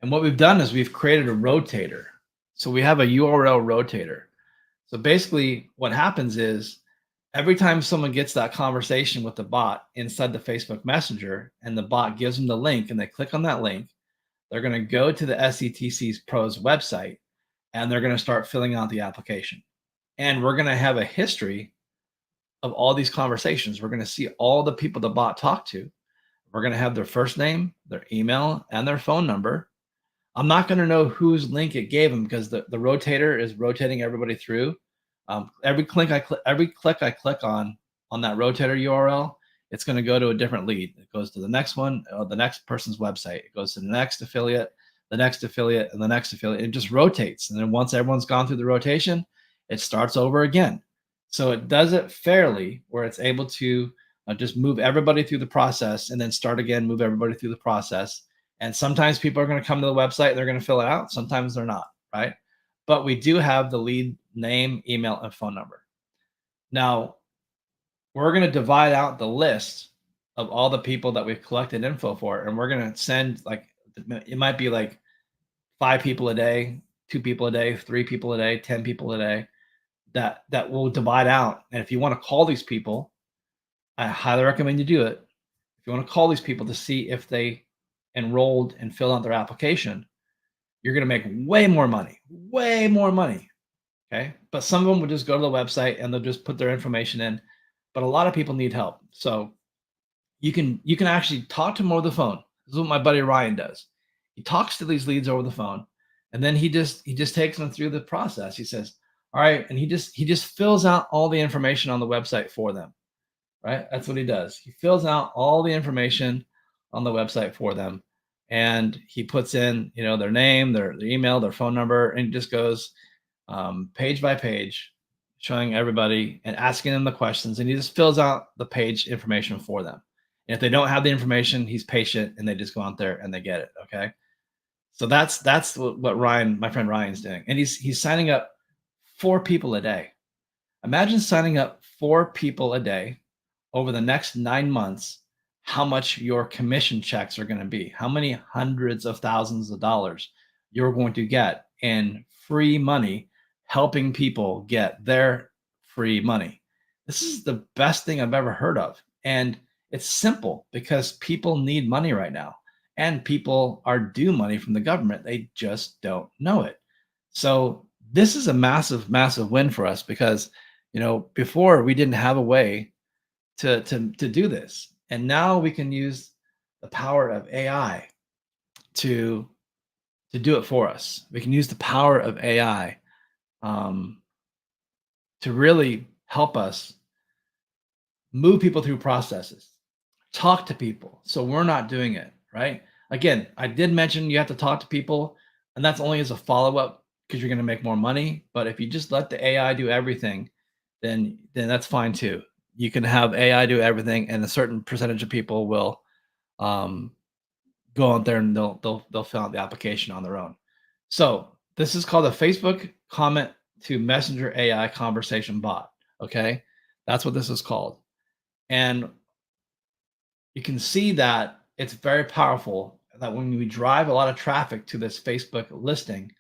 And what we've done is we've created a rotator. So we have a URL rotator. So basically, what happens is every time someone gets that conversation with the bot inside the Facebook Messenger and the bot gives them the link and they click on that link, they're going to go to the SETC's Pros website and they're going to start filling out the application. And we're going to have a history of all these conversations. We're going to see all the people the bot talked to. We're going to have their first name, their email, and their phone number. I'm not going to know whose link it gave them because the rotator is rotating everybody through. Every click I click on that rotator URL, it's going to go to a different lead. It goes to the next one, the next person's website. It goes to the next affiliate, the next affiliate, and the next affiliate. It just rotates. And then once everyone's gone through the rotation, it starts over again. So it does it fairly where it's able to just move everybody through the process and then start again, move everybody through the process. And sometimes people are going to come to the website and they're going to fill it out. Sometimes they're not, right? But we do have the lead name, email, and phone number. Now, we're going to divide out the list of all the people that we've collected info for, and we're going to send, like, it might be like 5 people a day, 2 people a day, 3 people a day, 10 people a day that will divide out. And if you want to call these people, I highly recommend you do it. If you want to call these people to see if they enrolled and filled out their application, you're going to make way more money. Okay. But some of them will just go to the website and they'll just put their information in. But a lot of people need help. So you can actually talk to them over the phone. This is what my buddy Ryan does. He talks to these leads over the phone, and then he just takes them through the process. He says, all right, and he just fills out all the information on the website for them. Right? That's what he does. He fills out all the information on the website for them, and he puts in, their name, their email, their phone number, and just goes page by page, showing everybody and asking them the questions, and he just fills out the page information for them. And if they don't have the information, he's patient, and they just go out there and they get it. Okay, so that's what Ryan, my friend Ryan's doing, and he's signing up 4 people a day. Imagine signing up 4 people a day over the next 9 months, how much your commission checks are going to be, how many hundreds of thousands of dollars you're going to get in free money, helping people get their free money. This is the best thing I've ever heard of. And it's simple because people need money right now. and people are due money from the government. They just don't know it. So this is a massive, massive win for us because, before we didn't have a way to do this, and now we can use the power of AI to do it for us. We can use the power of AI um, to really help us move people through processes, talk to people. So we're not doing it, right? Again, I did mention you have to talk to people, and that's only as a follow up because you're going to make more money. But if you just let the AI do everything, then that's fine too. You can have AI do everything, and a certain percentage of people will um, go out there and they'll fill out the application on their own. So this is called a Facebook comment to Messenger AI conversation bot. Okay, that's what this is called, and you can see that it's very powerful. That when we drive a lot of traffic to this Facebook listing,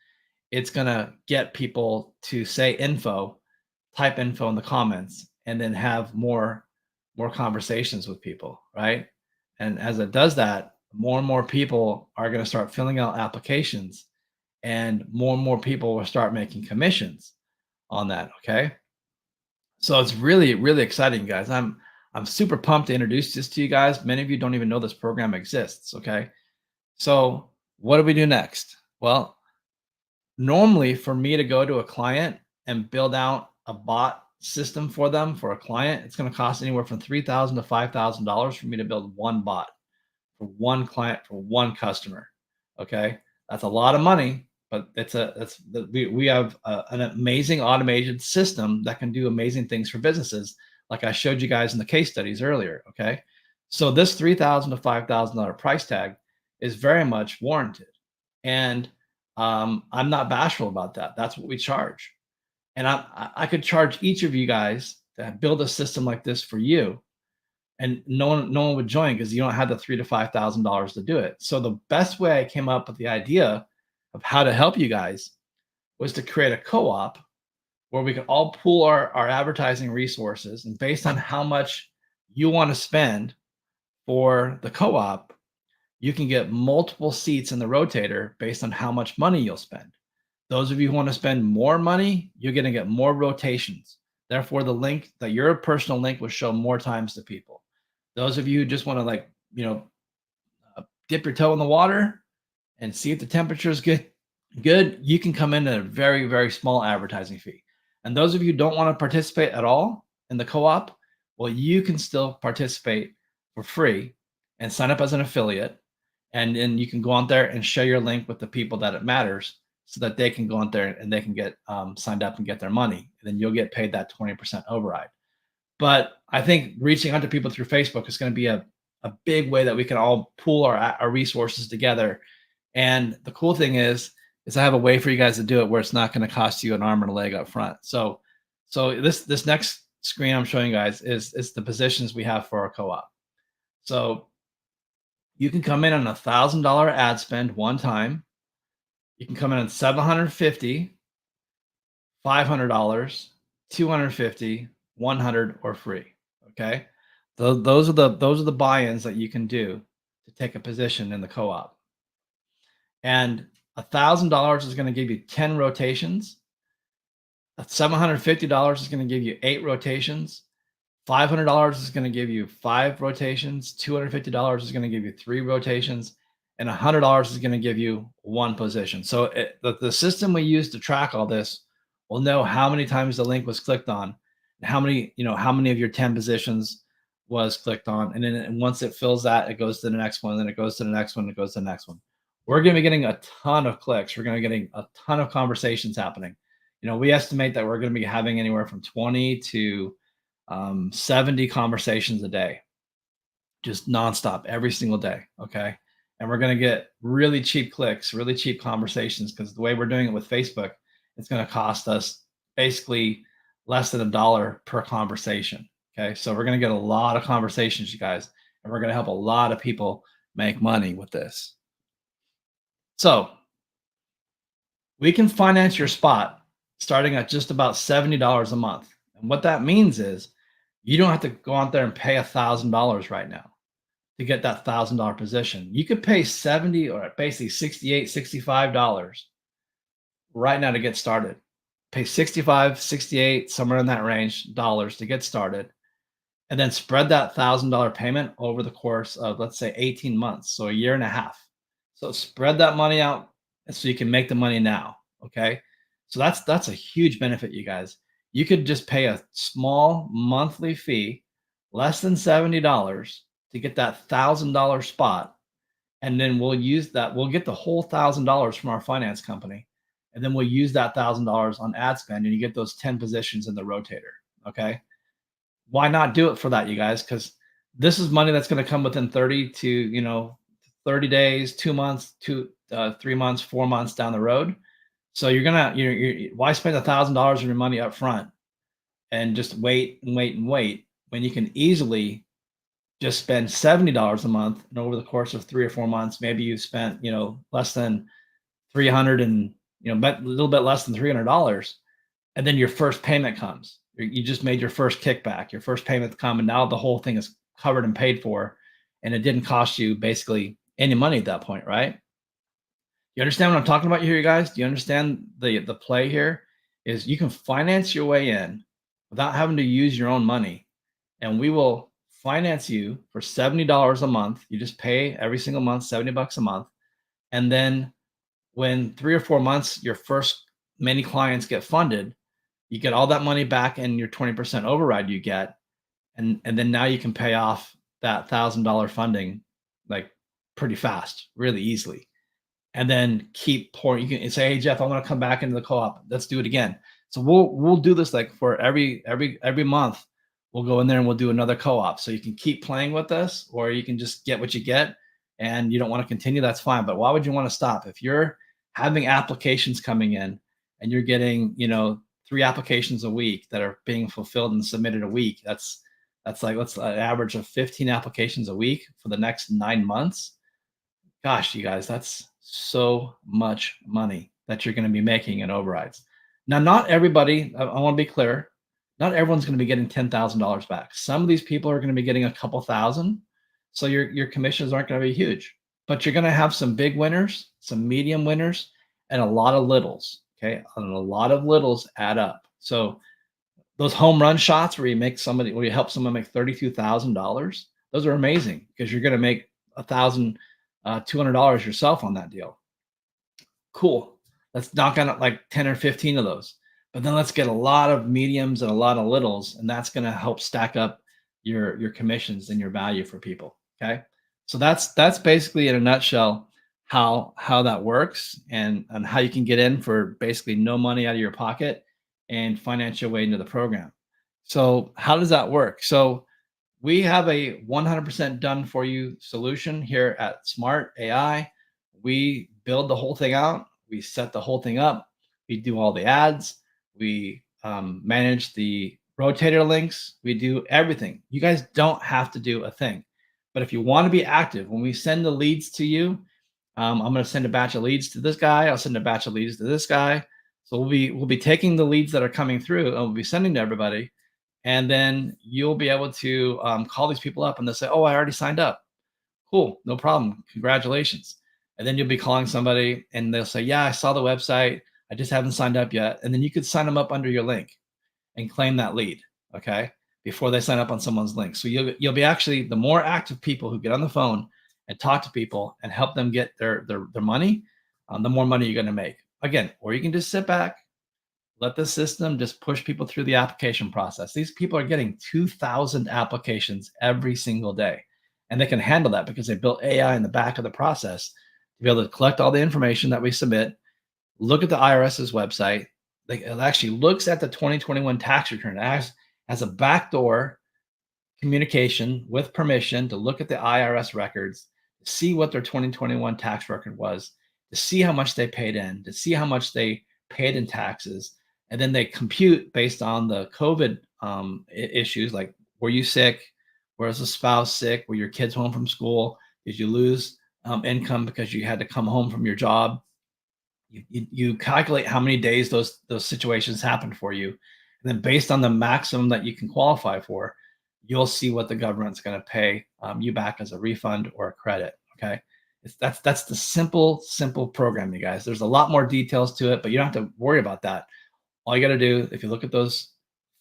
it's gonna get people to say info, type info in the comments, and then have more conversations with people, right? And as it does that, more and more people are going to start filling out applications, and more people will start making commissions on that. Okay. So it's really, really exciting, guys. I'm super pumped to introduce this to you guys. Many of you don't even know this program exists. Okay. So what do we do next? Well, normally for me to go to a client and build out a bot system for them for a client, it's going to cost anywhere from $3,000 to $5,000 for me to build one bot for one client for one customer. Okay, that's a lot of money, but we have an amazing automated system that can do amazing things for businesses, like I showed you guys in the case studies earlier. Okay, so this $3,000 to $5,000 price tag is very much warranted, and I'm not bashful about that. That's what we charge, and I could charge each of you guys to build a system like this for you, and no one would join because you don't have the $3,000 to $5,000 to do it. So the best way I came up with the idea of how to help you guys was to create a co-op where we can all pool our advertising resources, and based on how much you want to spend for the co-op, you can get multiple seats in the rotator based on how much money you'll spend. Those of you who want to spend more money, you're going to get more rotations. Therefore, the link that your personal link will show more times to people. Those of you who just want to dip your toe in the water and see if the temperature is good, you can come in at a very, very small advertising fee. And those of you who don't want to participate at all in the co-op, well, you can still participate for free and sign up as an affiliate. And then you can go on there and share your link with the people that it matters so that they can go on there and they can get signed up and get their money. And then you'll get paid that 20% override. But I think reaching out to people through Facebook is going to be a big way that we can all pool our resources together. And the cool thing is I have a way for you guys to do it where it's not going to cost you an arm and a leg up front. So this next screen I'm showing you guys is the positions we have for our co-op. So you can come in on $1,000 ad spend one time. You can come in on 750, $500, 250, 100, or free. Okay, those are the buy-ins that you can do to take a position in the co-op. And $1,000 is going to give you 10 rotations. $750 is going to give you 8 rotations. $500 is going to give you 5 rotations. $250 is going to give you 3 rotations, and $100 is going to give you 1 position. So the system we use to track all this will know how many times the link was clicked on, and how many of your 10 positions was clicked on, and then once it fills that, it goes to the next one, then it goes to the next one, it goes to the next one. We're going to be getting a ton of clicks. We're going to be getting a ton of conversations happening. We estimate that we're going to be having anywhere from 20 to 70 conversations a day, just nonstop every single day. Okay. And we're going to get really cheap clicks, really cheap conversations, because the way we're doing it with Facebook, it's going to cost us basically less than $1 per conversation. Okay. So we're going to get a lot of conversations, you guys, and we're going to help a lot of people make money with this. So we can finance your spot starting at just about $70 a month. And what that means is you don't have to go out there and pay $1,000 right now. to get that $1,000 position. You could pay 70 or basically 68, $65 right now to get started. Pay 65, 68, somewhere in that range dollars to get started, and then spread that $1,000 payment over the course of, let's say, 18 months, so a year and a half. So spread that money out so you can make the money now. Okay. So that's a huge benefit, you guys. You could just pay a small monthly fee, less than $70, to get that $1,000 spot. And then we'll use that. We'll get the whole $1,000 from our finance company. And then we'll use that $1,000 on ad spend, and you get those 10 positions in the rotator. Okay. Why not do it for that, you guys? Because this is money that's going to come within 30 to 30 days, 2 months, 3 months, 4 months down the road. So you're why spend $1,000 of your money up front and just wait and wait and wait when you can easily just spend $70 a month, and over the course of 3 or 4 months, maybe you spent less than 300 and a little bit less than $300, and then your first payment comes. You just made your first kickback, your first payment come, and now the whole thing is covered and paid for, and it didn't cost you basically any money at that point, right? You understand what I'm talking about here, you guys? Do you understand the play here? Is you can finance your way in without having to use your own money, and we will finance you for $70 a month. You just pay every single month $70 a month, and then when 3 or 4 months your first many clients get funded, you get all that money back in your 20% override you get, and then now you can pay off that $1,000 funding like pretty fast, really easily, and then keep pouring. You can say, "Hey Jeff, I want to come back into the co-op. Let's do it again." So we'll do this like for every month. We'll go in there and we'll do another co-op. So you can keep playing with this, or you can just get what you get, and you don't want to continue. That's fine. But why would you want to stop if you're having applications coming in and you're getting 3 applications a week that are being fulfilled and submitted a week? That's like, let's an average of 15 applications a week for the next 9 months. Gosh, you guys, that's so much money that you're going to be making in overrides. Now, not everybody, I want to be clear, not everyone's going to be getting $10,000 back. Some of these people are going to be getting a couple thousand. So your commissions aren't going to be huge, but you're going to have some big winners, some medium winners, and a lot of littles. Okay. And a lot of littles add up. So those home run shots where you help someone make $32,000, those are amazing because you're going to make $1,200 yourself on that deal. Cool. Let's knock out like 10 or 15 of those. But then let's get a lot of mediums and a lot of littles, and that's going to help stack up your commissions and your value for people. Okay. So that's basically in a nutshell how that works, and how you can get in for basically no money out of your pocket and finance your way into the program. So how does that work? So we have a 100% done for you solution here at Smart AI. We build the whole thing out. We set the whole thing up. We do all the ads. We manage the rotator links. We do everything. You guys don't have to do a thing. But if you want to be active, when we send the leads to you, I'm going to send a batch of leads to this guy. I'll send a batch of leads to this guy. So we'll be taking the leads that are coming through, and we'll be sending to everybody. And then you'll be able to call these people up, and they'll say, "Oh, I already signed up." Cool, no problem. Congratulations. And then you'll be calling somebody, and they'll say, "Yeah, I saw the website. I just haven't signed up yet." And then you could sign them up under your link and claim that lead, okay, before they sign up on someone's link. So you'll be actually, the more active people who get on the phone and talk to people and help them get their money, the more money you're going to make. Again, or you can just sit back, let the system just push people through the application process. These people are getting 2,000 applications every single day, and they can handle that because they built AI in the back of the process to be able to collect all the information that we submit, look at the IRS's website. It actually looks at the 2021 tax return as a backdoor communication with permission to look at the IRS records, to see what their 2021 tax record was, to see how much they paid in, to see how much they paid in taxes. And then they compute based on the COVID issues, like, were you sick? Was a spouse sick? Were your kids home from school? Did you lose income because you had to come home from your job? You calculate how many days those situations happened for you. And then based on the maximum that you can qualify for, you'll see what the government's going to pay you back as a refund or a credit. Okay. That's the simple program, you guys. There's a lot more details to it, but you don't have to worry about that. All you got to do, if you look at those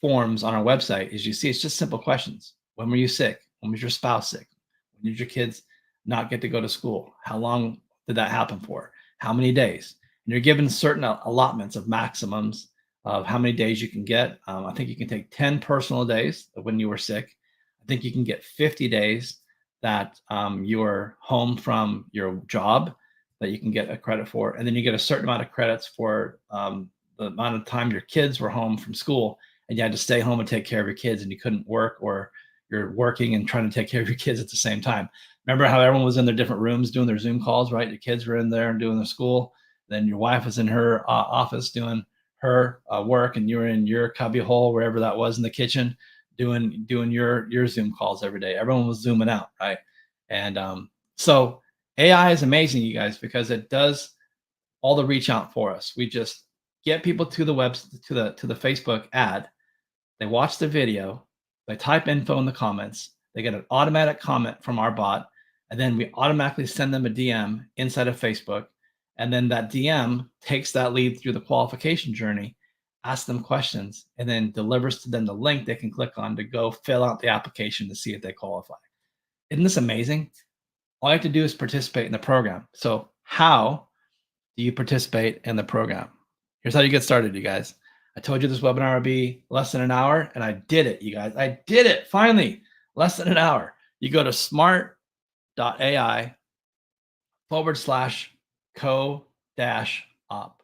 forms on our website, is you see it's just simple questions. When were you sick? When was your spouse sick? When did your kids not get to go to school? How long did that happen for? How many days? And you're given certain allotments of maximums of how many days you can get. I think you can take 10 personal days when you were sick. I think you can get 50 days that you were home from your job that you can get a credit for. And then you get a certain amount of credits for the amount of time your kids were home from school and you had to stay home and take care of your kids and you couldn't work, or you're working and trying to take care of your kids at the same time. Remember how everyone was in their different rooms doing their Zoom calls, right? Your kids were in there and doing their school. Then your wife was in her office doing her work, and you were in your cubby hole, wherever that was in the kitchen, doing your Zoom calls every day. Everyone was zooming out, right? And so AI is amazing, you guys, because it does all the reach out for us. We just get people to the web to the Facebook ad. They watch the video, they type info in the comments, they get an automatic comment from our bot, and then we automatically send them a DM inside of Facebook. And then that DM takes that lead through the qualification journey, asks them questions, and then delivers to them the link they can click on to go fill out the application to see if they qualify. Isn't this amazing? All you have to do is participate in the program. So how do you participate in the program? Here's how you get started, you guys. I told you this webinar would be less than an hour, and I did it, you guys. I did it, finally, less than an hour. You go to smart.ai/co-op.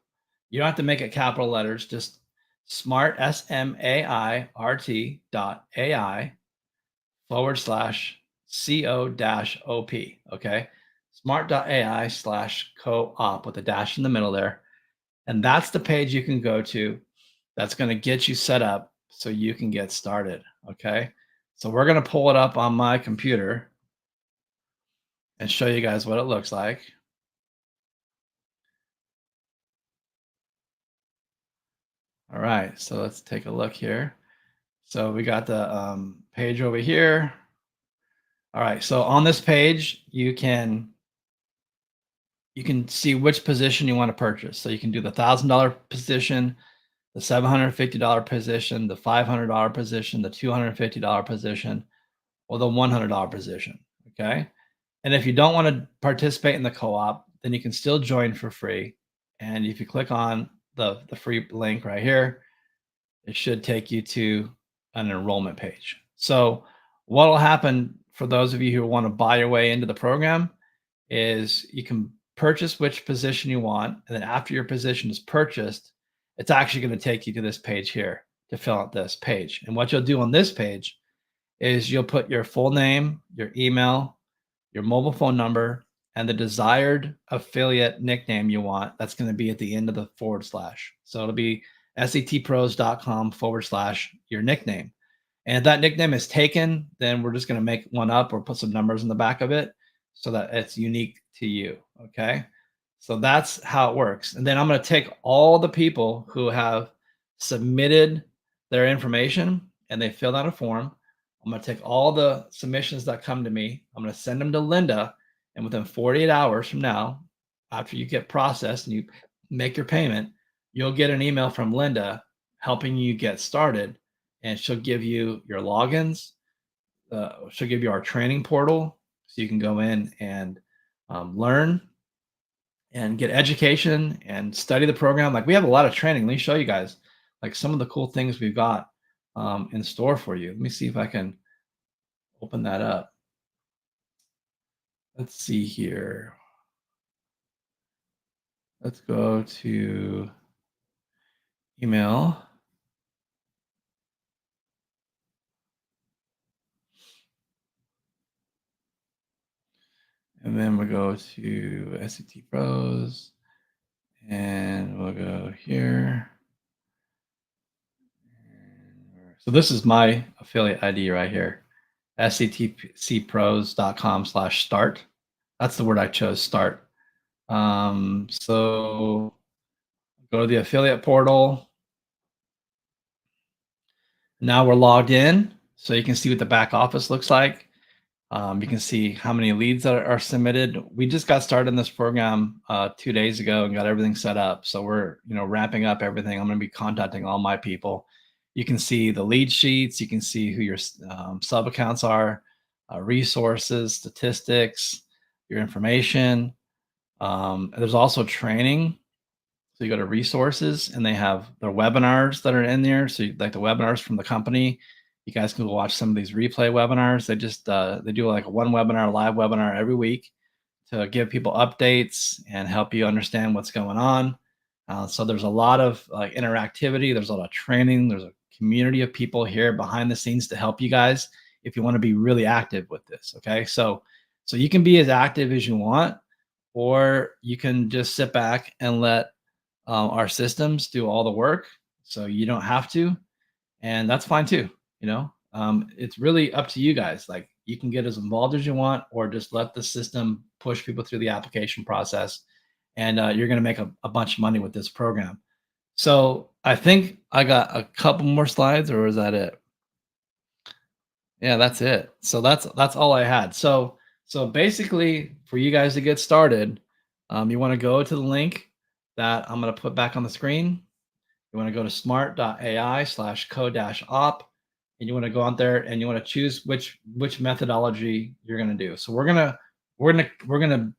You don't have to make it capital letters, just smart, smart.ai/co-op, okay? Smart.ai/co-op with a dash in the middle there. And that's the page you can go to that's going to get you set up so you can get started, okay? So we're going to pull it up on my computer and show you guys what it looks like. All right, so let's take a look here. So we got the page over here. All right, so on this page, you can see which position you want to purchase. So you can do the $1,000 position, the $750 position, the $500 position, the $250 position, or the $100 position, okay? And if you don't want to participate in the co-op, then you can still join for free. And if you click on the free link right here, it should take you to an enrollment page. So what will happen for those of you who want to buy your way into the program is you can purchase which position you want. And then after your position is purchased, it's actually going to take you to this page here to fill out this page. And what you'll do on this page is you'll put your full name, your email, your mobile phone number, and the desired affiliate nickname you want. That's going to be at the end of the /. So it'll be setpros.com/your nickname. And if that nickname is taken, then we're just going to make one up or put some numbers in the back of it so that it's unique to you. Okay. So that's how it works. And then I'm going to take all the people who have submitted their information and they filled out a form. I'm going to take all the submissions that come to me. I'm going to send them to Linda. And within 48 hours from now, after you get processed and you make your payment, you'll get an email from Linda helping you get started. And she'll give you your logins. She'll give you our training portal so you can go in and learn and get education and study the program. Like, we have a lot of training. Let me show you guys like some of the cool things we've got in store for you. Let me see if I can open that up. Let's see here. Let's go to email. And then we'll go to SAT Pros and we'll go here. So this is my affiliate ID right here, sctcpros.com/start. That's the word I chose, start. So go to the affiliate portal. Now we're logged in. So you can see what the back office looks like. You can see how many leads that are submitted. We just got started in this program 2 days ago and got everything set up. So we're ramping up everything. I'm going to be contacting all my people. You can see the lead sheets. You can see who your sub accounts are, resources, statistics, your information. There's also training. So you go to resources and they have their webinars that are in there. So like the webinars from the company, you guys can go watch some of these replay webinars. They just they do like a one webinar, live webinar every week to give people updates and help you understand what's going on. So there's a lot of interactivity. There's a lot of training. There's a community of people here behind the scenes to help you guys if you want to be really active with this. Okay, so you can be as active as you want, or you can just sit back and let our systems do all the work, so you don't have to, and that's fine too. It's really up to you guys. Like, you can get as involved as you want, or just let the system push people through the application process, and you're going to make a bunch of money with this program. So I think I got a couple more slides, or is that it? Yeah, that's it. So that's all I had. So basically, for you guys to get started, you want to go to the link that I'm going to put back on the screen. You want to go to smart.ai/co-op, and you want to go out there and you want to choose which methodology you're going to do. So we're gonna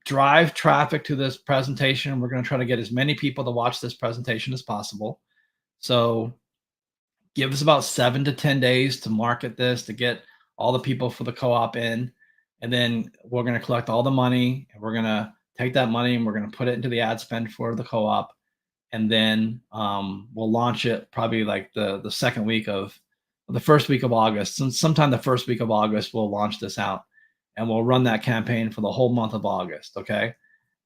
drive traffic to this presentation. We're going to try to get as many people to watch this presentation as possible. So give us about 7 to 10 days to market this, to get all the people for the co-op in, and then we're going to collect all the money, and we're going to take that money and we're going to put it into the ad spend for the co-op, and then we'll launch it probably like the second week of the first week of August. Sometime the first week of August, we'll launch this out, and we'll run that campaign for the whole month of August. Okay,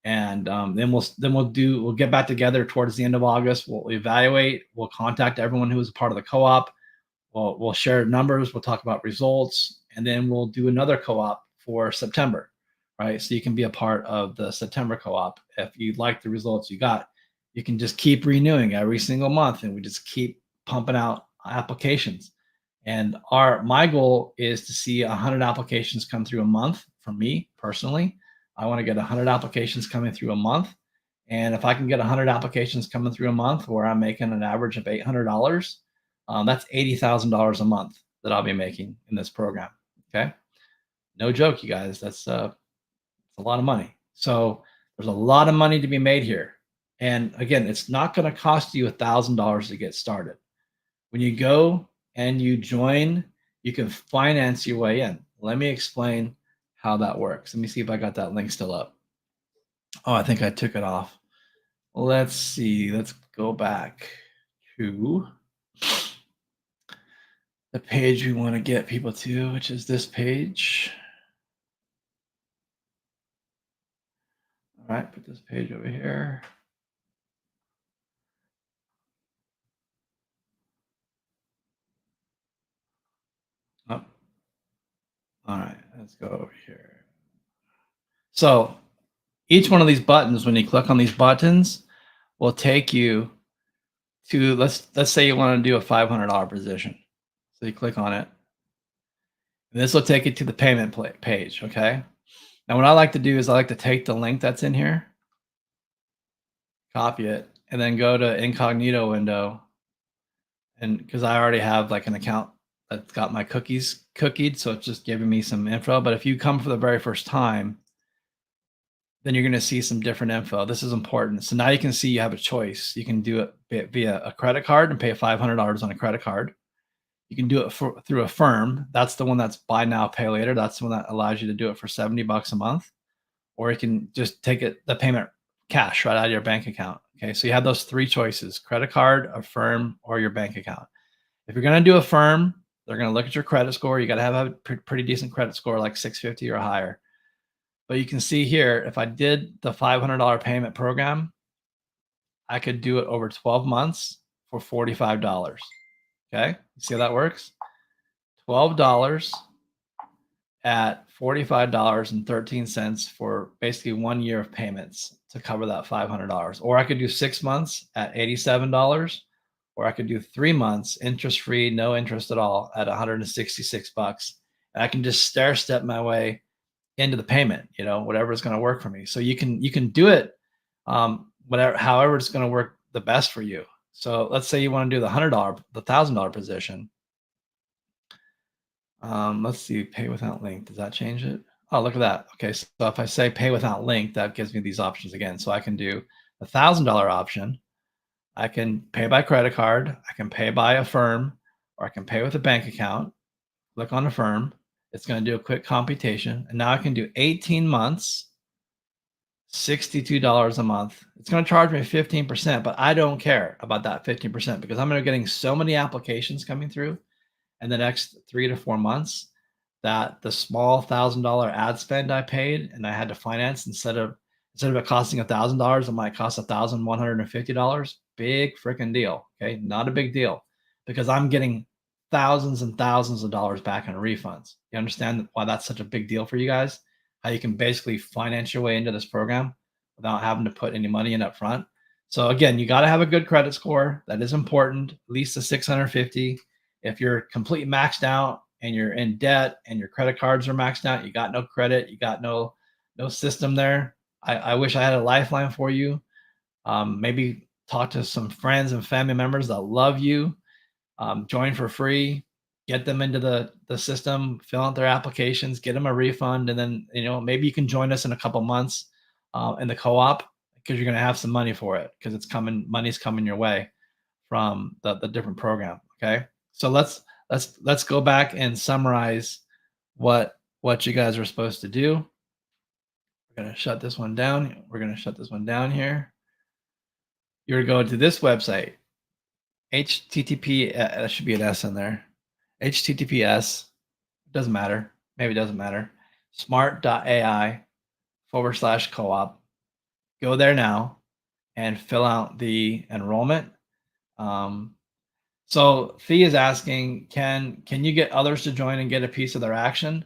and then we'll get back together towards the end of August. We'll evaluate. We'll contact everyone who was a part of the co-op. We'll share numbers. We'll talk about results, and then we'll do another co-op for September, right? So you can be a part of the September co-op if you like the results you got. You can just keep renewing every single month, and we just keep pumping out applications. And my goal is to see 100 applications come through a month. For me personally, I want to get 100 applications coming through a month. And if I can get 100 applications coming through a month where I'm making an average of $800, that's $80,000 a month that I'll be making in this program. Okay, no joke, you guys. That's a lot of money. So there's a lot of money to be made here. And again, it's not going to cost you $1,000 to get started. When you go and you join, you can finance your way in. Let me explain how that works. Let me see if I got that link still up. Oh, I think I took it off. Let's see. Let's go back to the page we want to get people to, which is this page. All right, put this page over here. Oh. All right, let's go over here. So each one of these buttons, when you click on these buttons, will take you to, let's say you want to do a $500 position. So you click on it. And this will take you to the payment page, okay? Now what I like to do is I like to take the link that's in here, copy it, and then go to incognito window. And because I already have like an account that's got my cookies cookied, so it's just giving me some info. But if you come for the very first time, then you're going to see some different info. This is important. So now you can see you have a choice. You can do it via a credit card and pay $500 on a credit card. You can do it through Affirm. That's the one that's buy now, pay later. That's the one that allows you to do it for $70 a month. Or you can just take the payment cash right out of your bank account. Okay, so you have those three choices: credit card, Affirm, or your bank account. If you're going to do Affirm, they're going to look at your credit score. You got to have a pretty decent credit score, like 650 or higher. But you can see here, if I did the $500 payment program, I could do it over 12 months for $45. Okay, you see how that works? $12 at $45.13 for basically 1 year of payments to cover that $500. Or I could do 6 months at $87, or I could do 3 months interest free, no interest at all at $166. And I can just stair step my way into the payment, whatever is going to work for me. So you can do it whatever however it's going to work the best for you. So let's say you want to do the $1,000 position. Let's see, pay without link. Does that change it? Oh, look at that. Okay, so if I say pay without link, that gives me these options again. So I can do the $1,000 option. I can pay by credit card. I can pay by a firm, or I can pay with a bank account. Click on Affirm. It's going to do a quick computation. And now I can do 18 months, $62 a month. It's going to charge me 15%, but I don't care about that 15% because I'm getting so many applications coming through in the next 3 to 4 months that the small $1,000 ad spend I paid and I had to finance instead of it costing $1,000, it might cost $1,150. Big freaking deal. Okay, not a big deal because I'm getting thousands and thousands of dollars back in refunds. You understand why that's such a big deal for you guys? How you can basically finance your way into this program without having to put any money in up front. So again, you got to have a good credit score. That is important, at least a 650. If you're completely maxed out and you're in debt and your credit cards are maxed out, you got no credit, you got no system there. I wish I had a lifeline for you. Maybe talk to some friends and family members that love you. Join for free, get them into the system, fill out their applications, get them a refund, and then maybe you can join us in a couple months in the co-op because you're going to have some money for it because money's coming your way from the different program. Okay, so let's go back and summarize what you guys are supposed to do. We're going to shut this one down. We're going to shut this one down here. You're going to go to this website, HTTP. That should be an S in there. HTTPS. Doesn't matter. Maybe it doesn't matter. smart.ai/co-op. Go there now and fill out the enrollment. So Fee is asking, can you get others to join and get a piece of their action?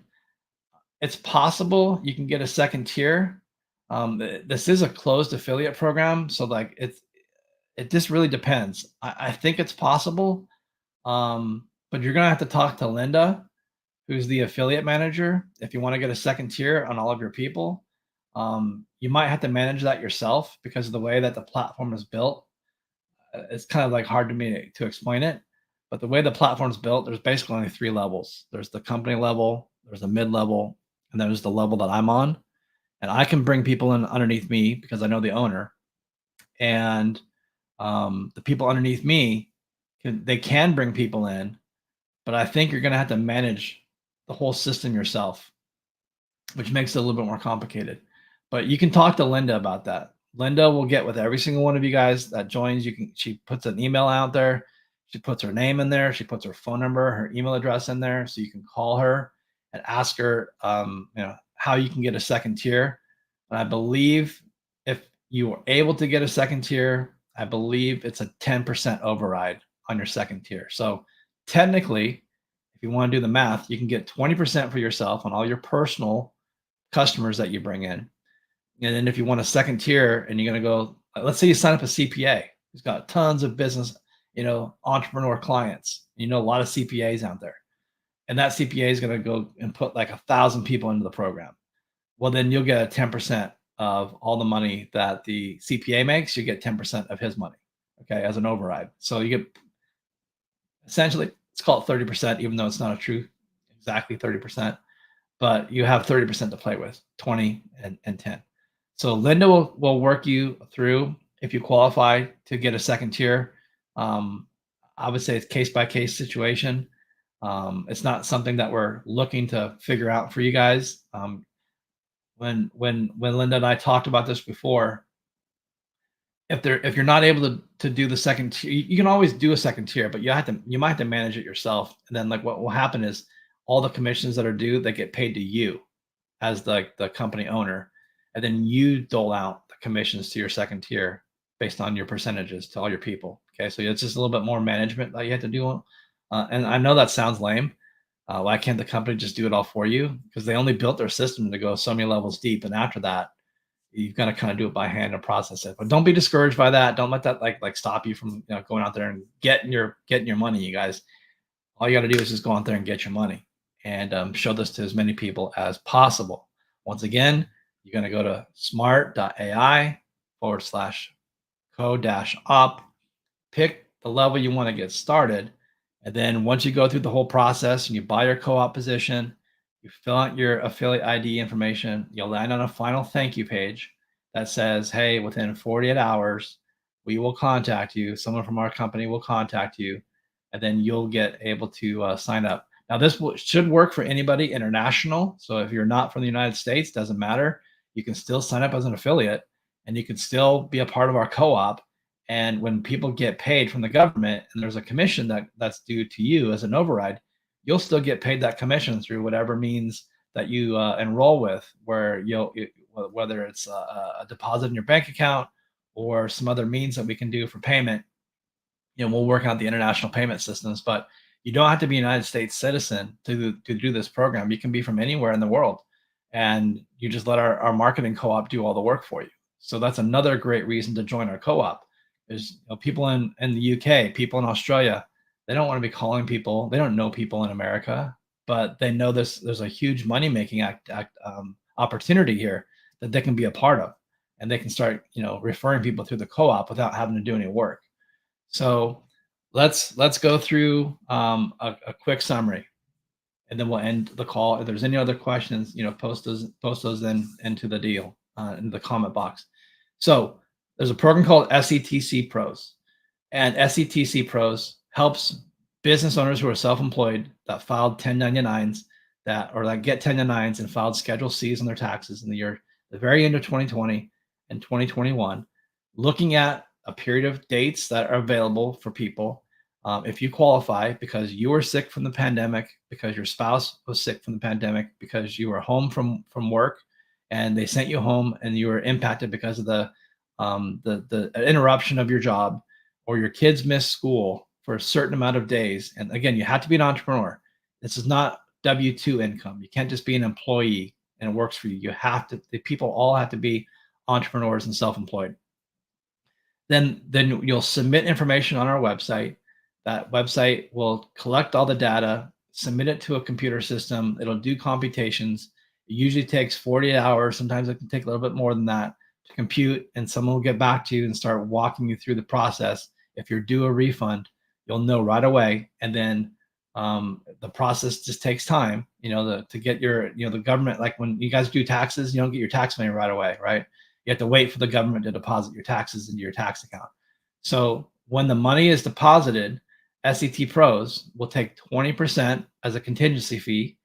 It's possible you can get a second tier. This is a closed affiliate program, so like it just really depends. I think it's possible, but you're gonna have to talk to Linda, who's the affiliate manager, if you want to get a second tier on all of your people. You might have to manage that yourself because of the way that the platform is built. It's kind of like hard to me to explain it, but the way the platform's built, there's basically only 3 levels. There's the company level, there's a mid level, and there's the level that I'm on. And I can bring people in underneath me because I know the owner. And the people underneath me, they can bring people in, but I think you're going to have to manage the whole system yourself, which makes it a little bit more complicated. But you can talk to Linda about that. Linda will get with every single one of you guys that joins. She puts an email out there. She puts her name in there. She puts her phone number, her email address in there, so you can call her and ask her, how you can get a second tier. And I believe if you are able to get a second tier, I believe it's a 10% override on your second tier. So technically, if you want to do the math, you can get 20% for yourself on all your personal customers that you bring in. And then if you want a second tier and you're going to go, let's say you sign up a CPA who's got tons of business, entrepreneur clients, a lot of CPAs out there. And that CPA is going to go and put like 1,000 people into the program. Well, then you'll get a 10% of all the money that the CPA makes. You get 10% of his money, okay, as an override. So you get essentially, it's called 30%, even though it's not a true exactly 30%, but you have 30% to play with, 20 and 10. So Linda will work you through if you qualify to get a second tier. I would say it's case by case situation. It's not something that we're looking to figure out for you guys. When Linda and I talked about this before, if you're not able to do the second tier, you can always do a second tier, but you might have to manage it yourself. And then like what will happen is all the commissions that are due, they get paid to you as the company owner, and then you dole out the commissions to your second tier based on your percentages to all your people. Okay, so it's just a little bit more management that you have to do. And I know that sounds lame. Why can't the company just do it all for you? Because they only built their system to go so many levels deep, and after that, you've got to kind of do it by hand and process it. But don't be discouraged by that. Don't let that like stop you from going out there and getting your money, you guys. All you got to do is just go out there and get your money and show this to as many people as possible. Once again, you're going to go to smart.ai/co-op, pick the level you want to get started. And then once you go through the whole process and you buy your co-op position, you fill out your affiliate ID information, you'll land on a final thank you page that says, hey, within 48 hours, we will contact you. Someone from our company will contact you, and then you'll get able to sign up. Now, this should work for anybody international. So if you're not from the United States, doesn't matter. You can still sign up as an affiliate and you can still be a part of our co-op. And when people get paid from the government and there's a commission that's due to you as an override, you'll still get paid that commission through whatever means that you enroll with, where whether it's a deposit in your bank account or some other means that we can do for payment. We'll work out the international payment systems, but you don't have to be a United States citizen to do this program. You can be from anywhere in the world, and you just let our marketing co-op do all the work for you. So that's another great reason to join our co-op. Is people in the UK, people in Australia, they don't want to be calling people. They don't know people in America, but they know there's a huge money making opportunity here that they can be a part of, and they can start referring people through the co-op without having to do any work. So let's go through a quick summary, and then we'll end the call. If there's any other questions, post those then into the deal in the comment box. So there's a program called SETC Pros, and SETC Pros helps business owners who are self-employed that filed 1099s that get 1099s and filed Schedule C's on their taxes in the very end of 2020 and 2021, looking at a period of dates that are available for people. If you qualify because you were sick from the pandemic, because your spouse was sick from the pandemic, because you were home from work and they sent you home and you were impacted because of the interruption of your job, or your kids missed school for a certain amount of days. And again, you have to be an entrepreneur. This is not W-2 income. You can't just be an employee and it works for you. The people all have to be entrepreneurs and self-employed. Then you'll submit information on our website. That website will collect all the data, submit it to a computer system. It'll do computations. It usually takes 48 hours. Sometimes it can take a little bit more than that to compute, and someone will get back to you and start walking you through the process. If you're due a refund, you'll know right away. And then the process just takes time, to get the government, like when you guys do taxes, you don't get your tax money right away, right? You have to wait for the government to deposit your taxes into your tax account. So when the money is deposited, SET Pros will take 20% as a contingency fee,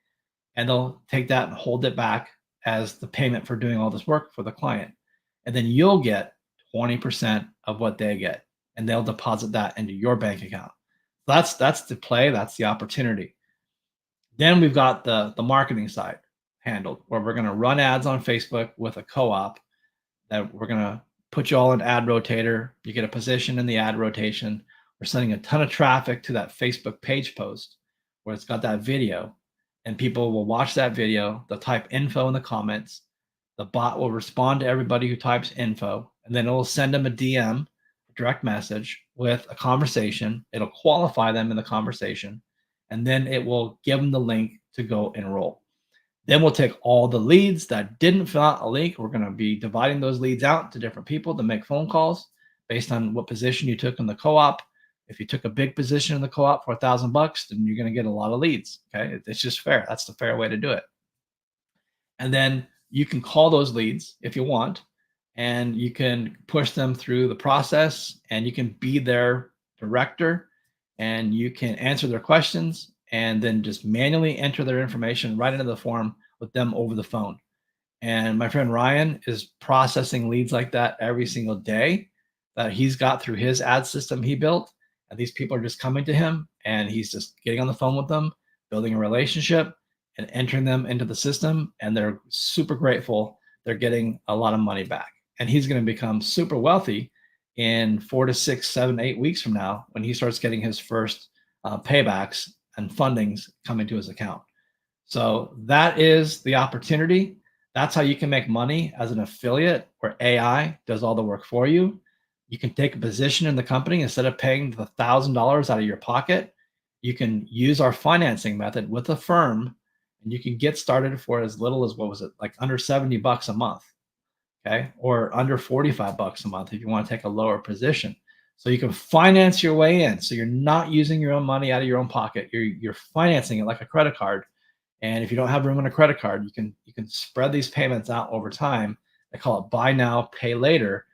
and they'll take that and hold it back as the payment for doing all this work for the client. And then you'll get 20% of what they get, and they'll deposit that into your bank account. That's the play. That's the opportunity. Then we've got the marketing side handled, where we're going to run ads on Facebook with a co-op that we're going to put you all in ad rotator. You get a position in the ad rotation. We're sending a ton of traffic to that Facebook page post where it's got that video, and people will watch that video. They'll type info in the comments. The bot will respond to everybody who types info, and then it will send them a DM, a direct message with a conversation. It'll qualify them in the conversation, and then it will give them the link to go enroll. Then we'll take all the leads that didn't fill out a link. We're going to be dividing those leads out to different people to make phone calls based on what position you took in the co-op. If you took a big position in the co-op for $1,000, then you're going to get a lot of leads. Okay. It's just fair. That's the fair way to do it. And then you can call those leads if you want, and you can push them through the process, and you can be their director, and you can answer their questions, and then just manually enter their information right into the form with them over the phone. And my friend Ryan is processing leads like that every single day that he's got through his ad system he built. And these people are just coming to him, and he's just getting on the phone with them, building a relationship, and entering them into the system. And they're super grateful. They're getting a lot of money back. And he's going to become super wealthy in 4 to 6, 7, 8 weeks from now when he starts getting his first paybacks and fundings coming to his account. So that is the opportunity. That's how you can make money as an affiliate where AI does all the work for you. You can take a position in the company instead of paying the $1,000 out of your pocket. You can use our financing method with a firm and you can get started for as little as what was it, like under $70 a month. Okay. Or under $45 a month if you want to take a lower position. So you can finance your way in. So you're not using your own money out of your own pocket. You're financing it like a credit card. And if you don't have room on a credit card, you can spread these payments out over time. They call it buy now, pay later.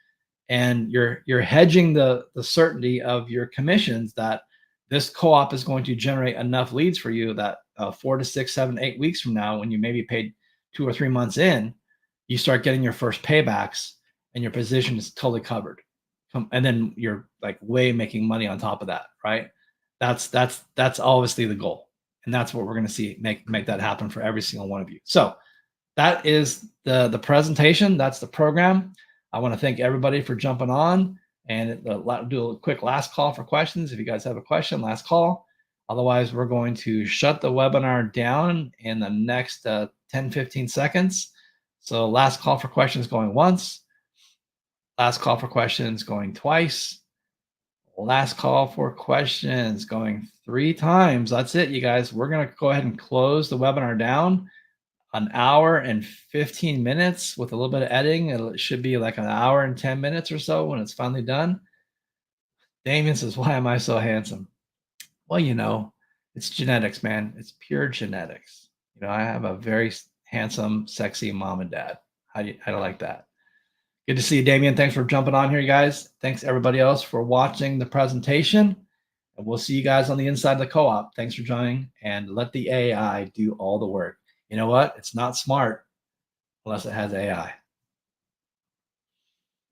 And you're hedging the certainty of your commissions that this co-op is going to generate enough leads for you that 4 to 6, 7, 8 weeks from now, when you maybe paid 2 or 3 months in, you start getting your first paybacks and your position is totally covered. And then you're like way making money on top of that, right? That's obviously the goal. And that's what we're going to see make that happen for every single one of you. So that is the presentation. That's the program. I want to thank everybody for jumping on and do a quick last call for questions. If you guys have a question, last call. Otherwise, we're going to shut the webinar down in the next 10, 15 seconds. So last call for questions going once. Last call for questions going twice. Last call for questions going 3 times. That's it, you guys. We're going to go ahead and close the webinar down. An hour and 15 minutes with a little bit of editing. It should be like an hour and 10 minutes or so when it's finally done. Damien says, why am I so handsome? Well, it's genetics, man. It's pure genetics. I have a very handsome, sexy mom and dad. How do you like that? Good to see you, Damien. Thanks for jumping on here, you guys. Thanks everybody else for watching the presentation. And we'll see you guys on the inside of the co-op. Thanks for joining, and let the AI do all the work. You know what? It's not smart unless it has AI.